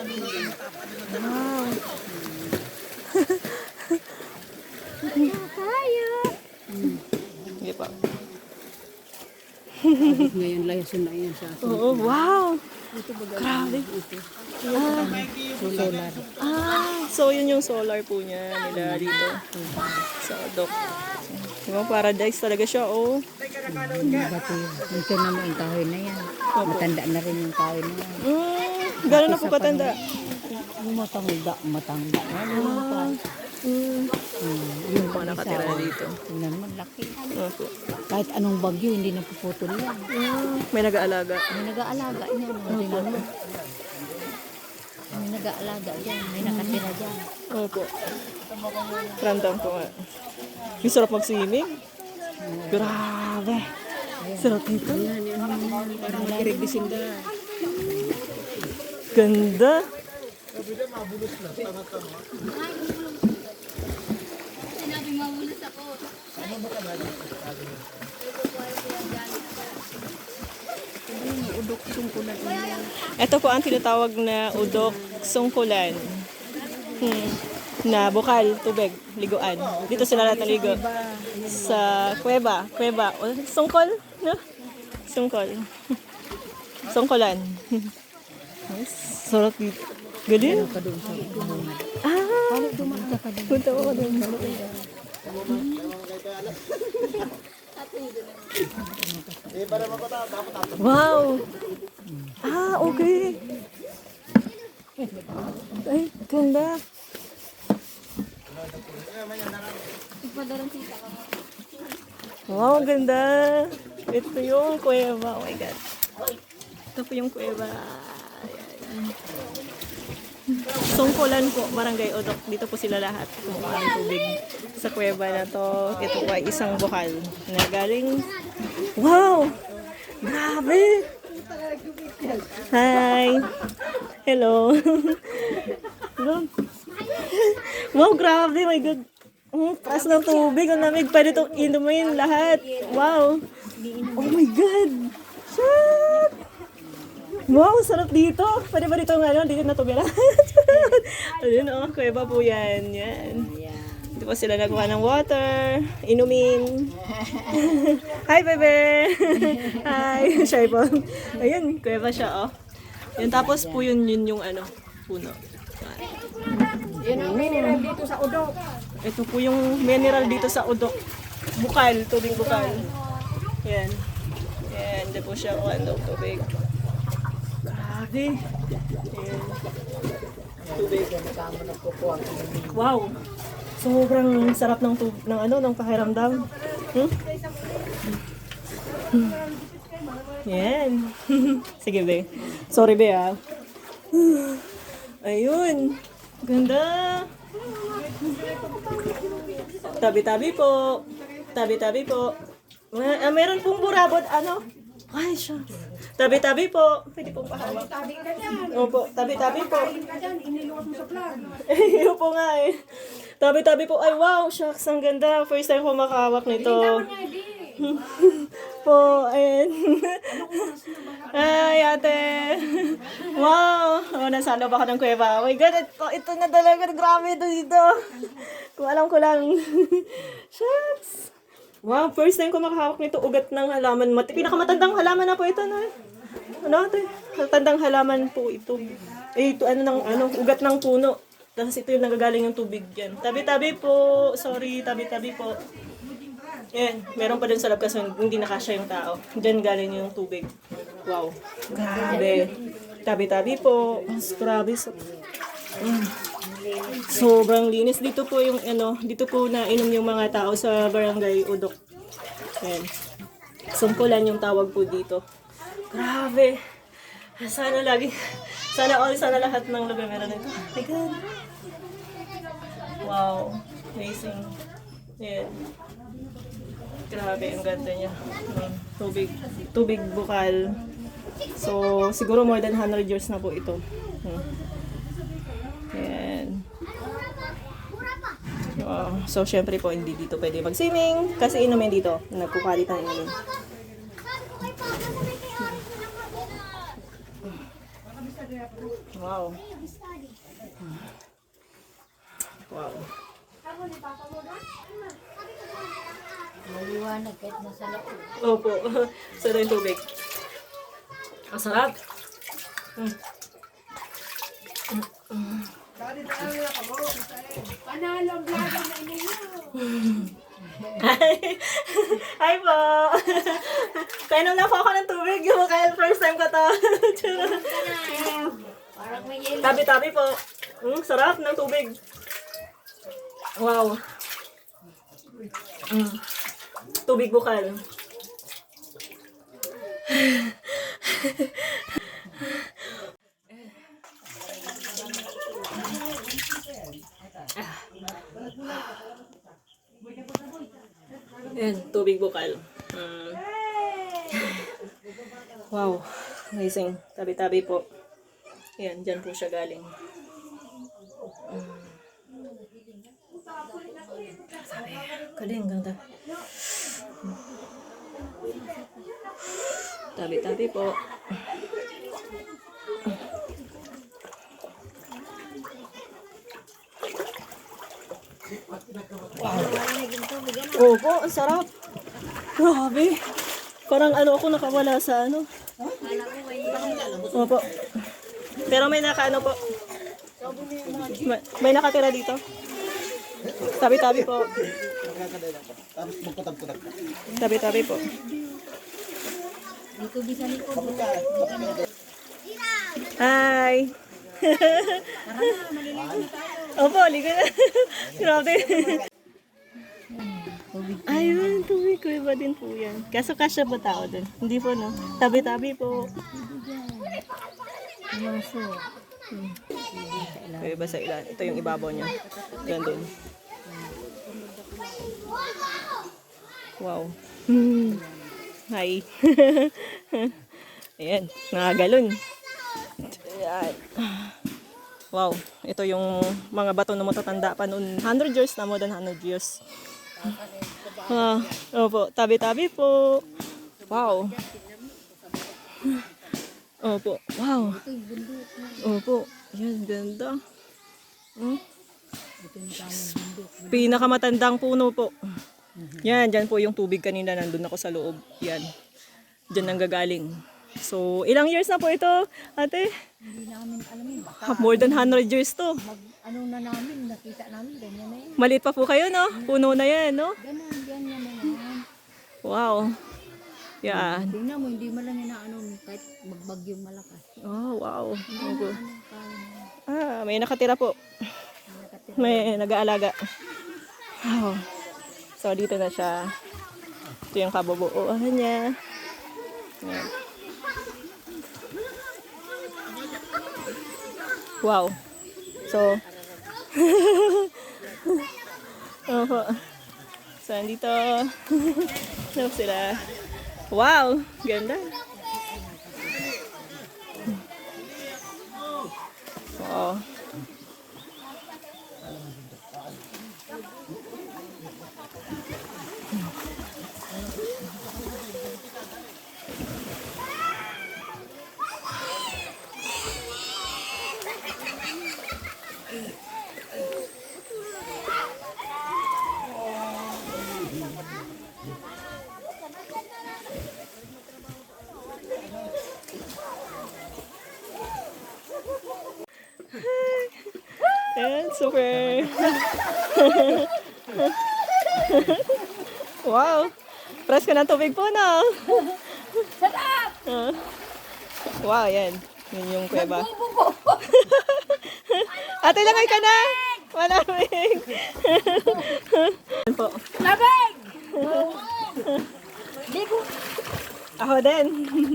Wow. Sige pa. Abot ngayon layason na yan sa Oo, wow. Grabe. solar. So yun yung solar po niya nila dito. Sa Odok. Diba, paradise talaga siya, oh. Dati, ito naman yung kahoy na yan. Matanda na rin yung kahoy na yan. Gano'n na po katanda? Matanda. Yung mga nakatira na dito. Tingnan mo, laki. Opo. Kahit anong bagyo, hindi napuputol yan. May nag-aalaga. May nag-aalaga niyan. Tingnan mo. May nag-aalaga dyan. May nakatira dyan. Opo. Ramdam ko nga. Yung sarap mag-swimming. Grabe. Sarap dito. Parang makiregising ka. Ganda. Sinabi mabulos ako. Udok sungkulan. Ito po ang tinatawag na udok sungkulan. Na bukal, tubig, liguan. Dito sila lahat naligo. Sa kuweba. Kuweba. O, sungkol? No? Sungkol. Sungkulan. Sarap dito. Galing. Ka doon sa uduhan. Punta ko doon. Wow! Okay. Ay, ganda. Wow, ganda. Ito yung kuweba. Oh my God. Ito po yung kuweba. Ayan. Sungkulan po, Barangay Odok. Dito po sila lahat kumukuha ng tubig sa kuweba na to. Ito po ay isang bukal na galing. Wow! Grabe! Hi! Hello! Wow, grabe! My God! Taas ng tubig. Ang lamig. Pwede itong inumin lahat. Wow! Oh my God! Shit! Wow, sarap dito. Pwede ba dito dito na tumira? Ayun, kuweba po yan. Yan. Dito po sila nagawa ng water, inumin. Hi, bebe! Hi, shy po. Ayun, kuweba siya, oh. Yun, tapos po yun yung puno. Yan ang mineral dito sa udok. Ito po yung mineral dito sa Odok. Bukal, tubig bukal. Yan. Yan, dito po siya tubig. Grabe. Ayan. Tubig. Wow. Sobrang sarap ng ng pakiramdam. Yan. Sige, be. Sorry, be, ah. Ayun. Ganda. Tabi-tabi po. Tabi-tabi po. Meron pong burabot, Ay, siya. Tabi-tabi po. Pwede pong pahawak. Tabi ka dyan. Opo, tabi-tabi po. Kain ka dyan, iniluwag mo sa plug. Iyo po nga eh. Tabi-tabi po. Ay, wow, shucks, ang ganda. First time ko makahawak nito. Po, ayan. Ay, ate. Wow. Nasa loob ako ng kuweba. Oh my God, ito na talaga. Grabe dito. Kung alam ko lang. Shucks. Wow, first time ko makahawak nito. Ugat ng halaman. Pinakamatandang halaman na po ito, no? Ate? Matandang halaman po ito. Ito, ugat ng puno. Tapos ito yung nagagaling yung tubig dyan. Tabi-tabi po. Sorry, tabi-tabi po. Yan, meron pa dun sa lab kasi hindi nakasya yung tao. Diyan galing yung tubig. Wow. Grabe. Tabi-tabi po. Grabe. Sobrang linis. Dito po yung dito po nainom yung mga tao sa Barangay Odok. Yan. Sungkulan yung tawag po dito. Grabe. Sana lahat ng lugar meron nito. Oh my God. Wow. Amazing. Yan. Grabe, ang ganda niya. Tubig bukal. So, siguro more than 100 years na po ito. Yan. So, syempre po, hindi dito pwede mag-swimming kasi inumin dito. Nagkukalit ng inumin. Wow. Wow. Maliwanag kahit nasa loob. Opo. Sarap yung tubig. Ang sarap. Panalo ang vlog na inyo. Hi! Hi po! Kainom na po ako ng tubig. Kaya first time ko to. Parang may yelo. Tabi-tabi po. Sarap ng tubig. Wow. Tubig bukal. Ayan, tubig bukal. Wow, amazing. Tabi-tabi po. Ayan, dyan po siya galing. Sabi, galing, ganda. Tabi-tabi po. Opo, ang sarap. Grabe. Parang ano ako nakawala sa ano. Opo. Pero may naka ano po. May nakatira dito. Tabi-tabi po. Tabi-tabi po. Dito bisa likod. Hi. Opo, ligo na. Grabe. Ayun, tubig ko iba din po yan. Kaso kasya ba tao dun? Hindi po, no? Tabi-tabi po. Iba sa ilan. Ito yung ibabaw niya. Yan dun. Wow. Hi. Ayan, nakagalon. Ayan. Wow, ito yung mga bato na matatanda pa noon. 100 years na, more than 100 years. Opo, tabi-tabi po. Wow. Opo, wow. Opo, yan, ganda. Pinakamatandang puno po. Yan, dyan po yung tubig kanina. Nandun ako sa loob. Yan. Dyan nanggagaling. So, ilang years na po ito, ate? Hindi namin alamin. Baka More than 100 years to. ano na namin, nakita namin, ganyan na yan. Maliit pa po kayo, no? Puno na yan, no? Ganyan na yan. Wow. Yan. Tingnan mo, hindi mo lang inaano kahit magbagyong malakas. Oh, wow. Okay. Kaya May nakatira po. May nag-aalaga. Wow. So, dito na siya. Ito yung kabubuuan niya. Yan. Wow. So, opo. So, andito. Ano sila? Wow! Ganda. Wow. Ayan, super. Wow. Presko ng tubig po, no? Sarap! Wow, yan. Yun yung kuweba. Ate, langay ka na! Malamig! Yan po. Labig! Ligo! Ako din.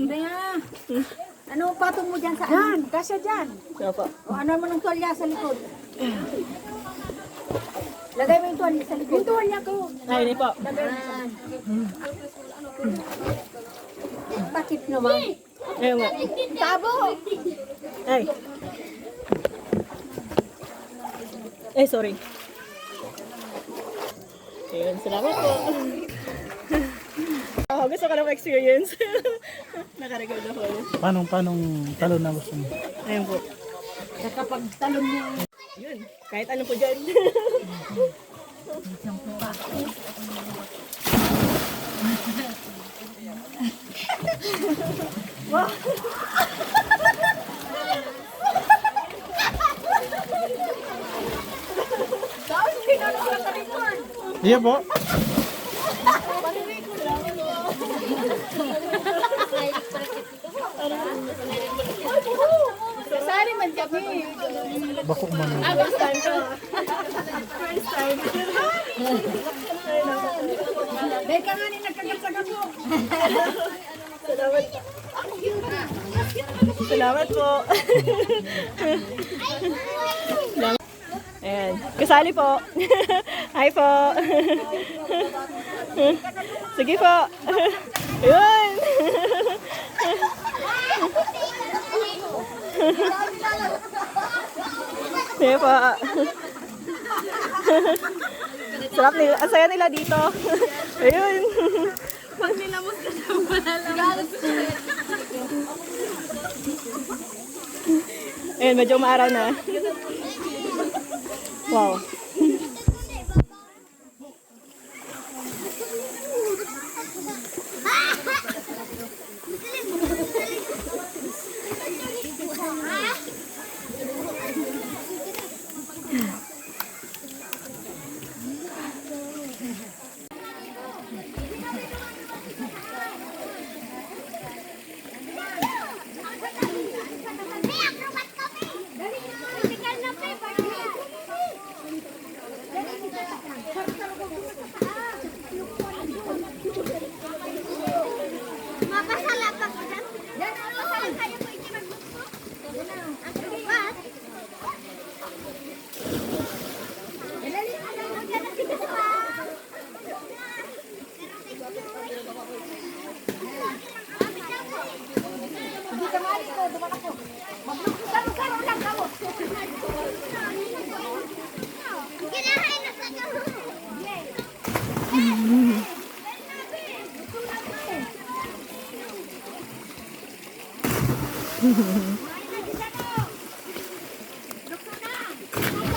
Kaya, ano patong mo dyan sa dyan, kasya dyan. Yan po. O ano mo ng tuwalya sa likod. Lagay mo yung tuwalya sa likod. Yung tuwalya ko. Ay, hindi po. Lagay mo sa Bakit naman? Ayun nga. Tabo! Ay. Ay, sorry. Ayun, salamat po. Gusto ko na ma-experience. Nakarecord ako. Paano talon na gusto mo? Ayan po. Saka pag talon mo, Yun, kahit ano po dyan. Wow. Iya po. sasali man kami. Bako man. First time ko. First time. Dahil ka nga ni nagkagat-sagat mo. Salamat. Salamat po. Ayan. Kasali po. Hi po. Sige po. Ayun. Sige po. Sarap nila. Ang saya nila dito. Ayun. Pag nilamos ka na malalamas. Ayun, medyo maaraw na. Wow.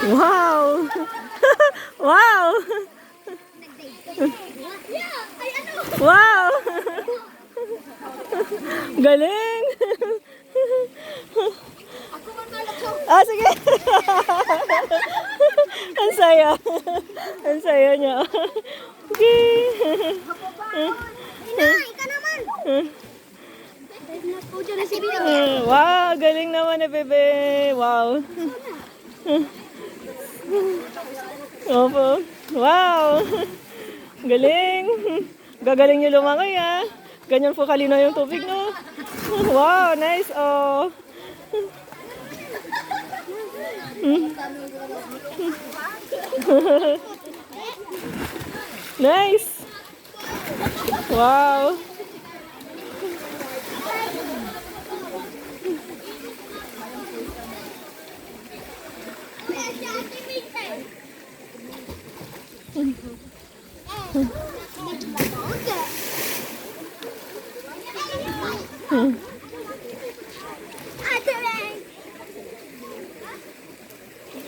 Wow! Wow! Wow! Galing! Ah, sige! Ang saya! Ang saya niya. Okay! Wow! Galing naman na bebe! Wow! Opo. Wow! Galing! Gagaling niyo lumangoy ah. Ganyan po kalinaw yung tubig, no? Wow! Nice! Oh! Nice! Wow!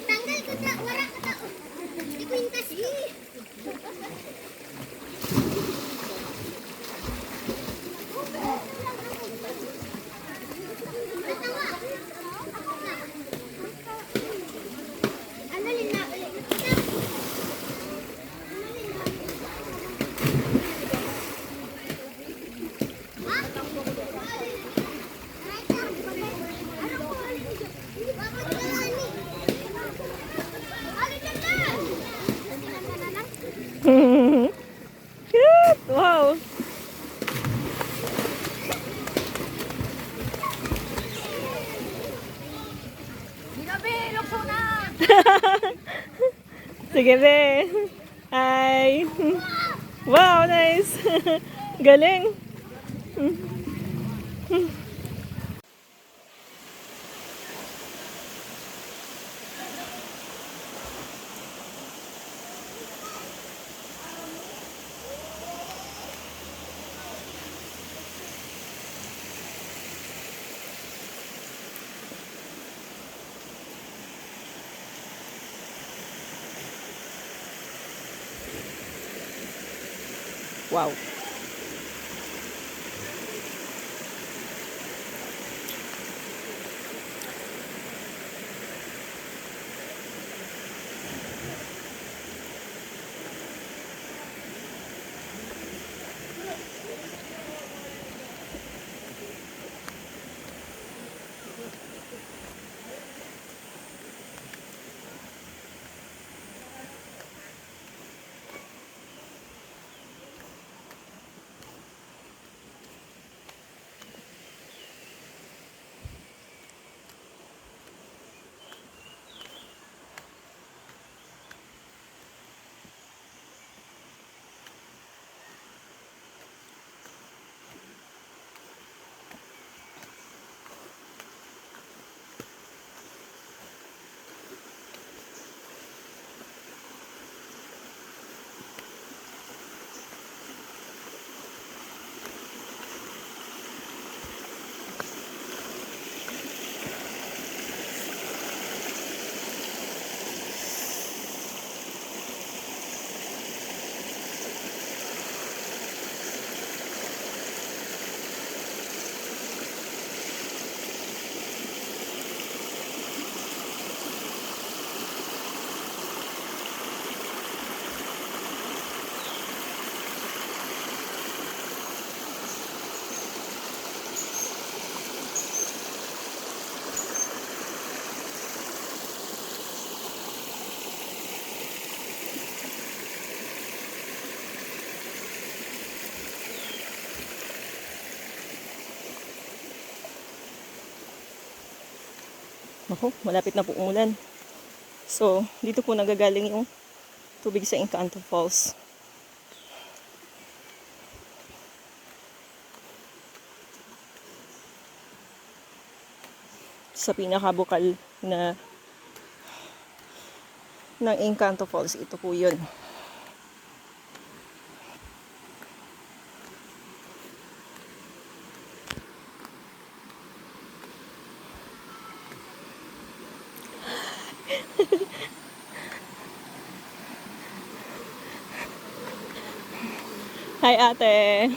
Tanggal ko sa wala ka tao. Di ko yung kasi. Ano lina? Cute! Wow! Sige, be. Hi. Wow, nice. Galing. Wow. Ako, malapit na po umulan. So, dito po nagagaling yung tubig sa Encanto Falls. Sa pinakabukal na ng Encanto Falls, ito po yun. Hi, ate.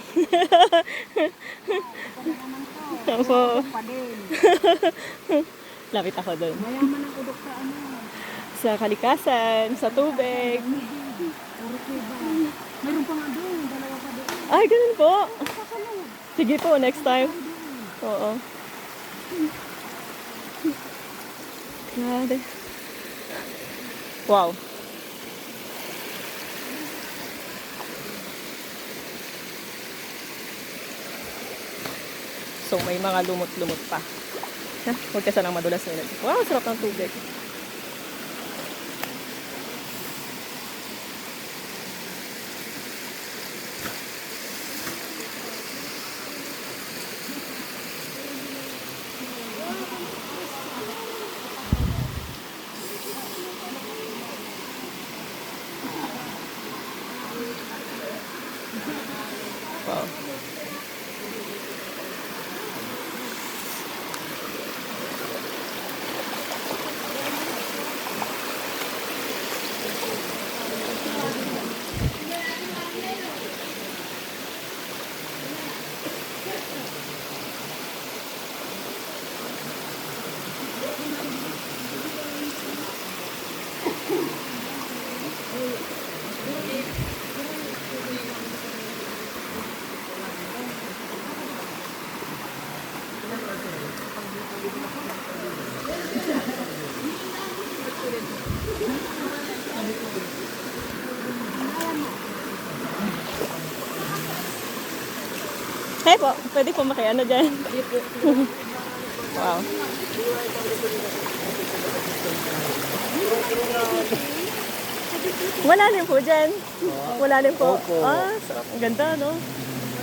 Opo. Pa din. Lapit ako doon. Mayaman ang udok sa ano. Sa kalikasan, sa tubig. Puro kuba. Mayroon pa nga doon. Dalawa pa doon. Ay, ganun po. Sige po, next time. Oo. Grabe. Wow. So, may mga lumot-lumot pa. Huwag ka sanang madulas nila. Wow, sarap ng tubig. Wow. Hey po, pwede po makiano dyan. Wow. Wala rin po dyan. Wala rin po. Ah, sarap. Ang ganda, no?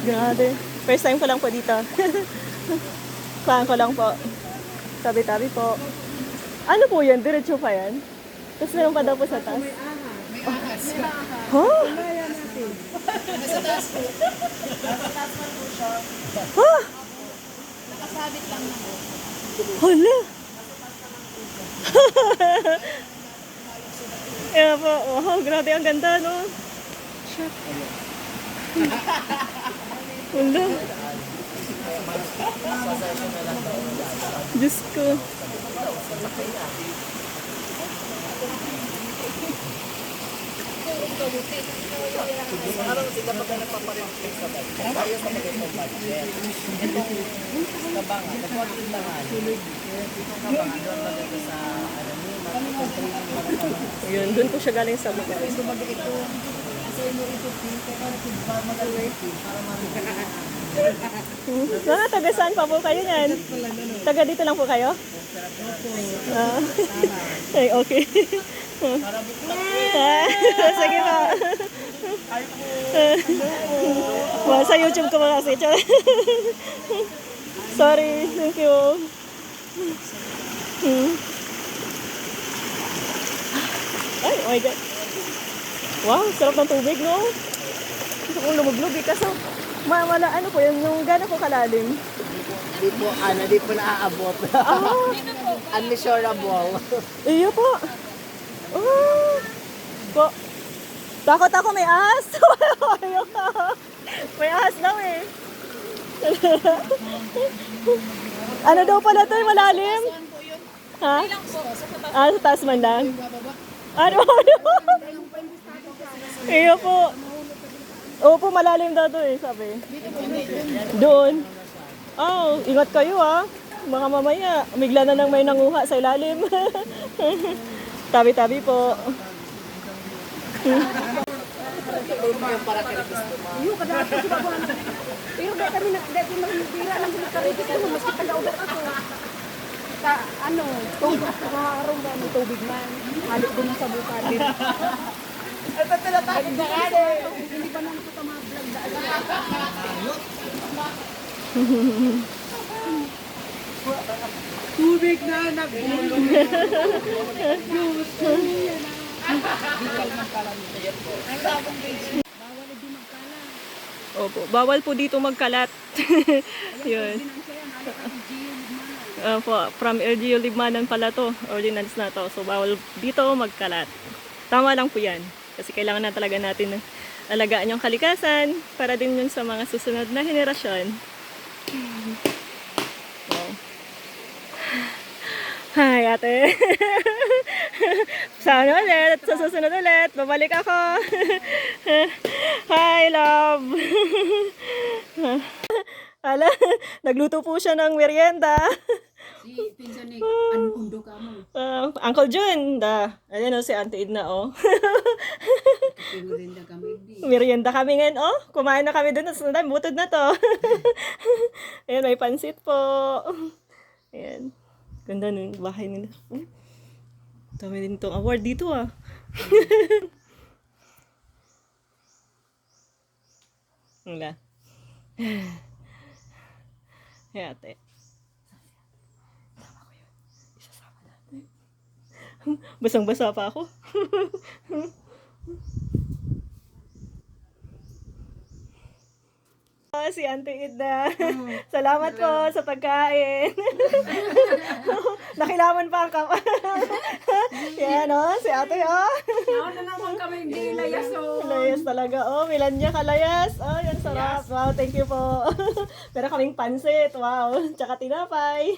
Grabe. First time ko lang po dito. Kuhaan ko lang po. Tabi-tabi po. Ano po yan? Diretso pa yan? Tapos meron pa daw po sa taas. Huh? Ha? Nakasabit lang naman. Hala! Kaya po, wow, grabe ang ganda, no? Shut up. Wala. Diyos ko. Ayun, doon po siya galing sa lugar. Mga taga saan pa po kayo yan? Taga dito lang po kayo? Ah. Ay, okay. Sige po. Well, sa YouTube ko mga kasi. Sorry, thank you. Ay, oh my God. Wow, sarap ng tubig, no? Gusto kong lumublob eh. Kaso, ano po yun, yung gano'n po kalalim. Di po naaabot. Unmeasurable. Iyo po. Oh. Po. Takot ako may ahas. Ayoko. May ahas daw eh. Ano daw pala ito, malalim? Ha? Sa taas man lang. Ano? Iyo po. Opo, malalim daw doon eh, sabi. Doon. Oh, ingat kayo ah. Mga mamaya, bigla na nang may nanguha sa ilalim. Tabi-tabi po. Pero dahil kami bira lang nagkarigit ko, mas kitalaogan ako. Tubig, mga araw ba, may tubig man. Halit doon sa bukan. Ay, pagkalatagin na kasi. Hindi pa naman ito mga-vlog dahil. Tubig na, nag-ulong. Opo, bawal po dito magkalat. Yun. Opo, from LGU Libmanan pala to, ordinance na to. So, bawal dito magkalat. Tama lang po yan. Kasi kailangan na talaga natin alagaan yung kalikasan para din yun sa mga susunod na henerasyon. Wow. Hi, ate. Sana ulit. Sa susunod ulit. Babalik ako. Hi, love. Ala, nagluto po siya ng merienda. Si pinsan ni Anundo ka mo. Uncle Jun, ayan o si Auntie Edna, oh. Pinurinda kami. Merienda kami ngayon, oh. Kumain na kami doon. Tapos butod na to. Ayan, may pansit po. Ayan. Ganda nun, bahay nila. Dami din itong award dito, ah. Wala. Hey, ate. Sama ko yun. Isasama natin. Basang-basa pa ako. Si Auntie Edna. Salamat po sa pagkain. Nakilaman pa ang kapa. Yan o, si ate o. Ano naman kami hindi layas o. Layas talaga o. Milanya kalayas. Oh, yan sarap. Wow, thank you po. Pero kaming pansit. Wow. Tsaka tinapay.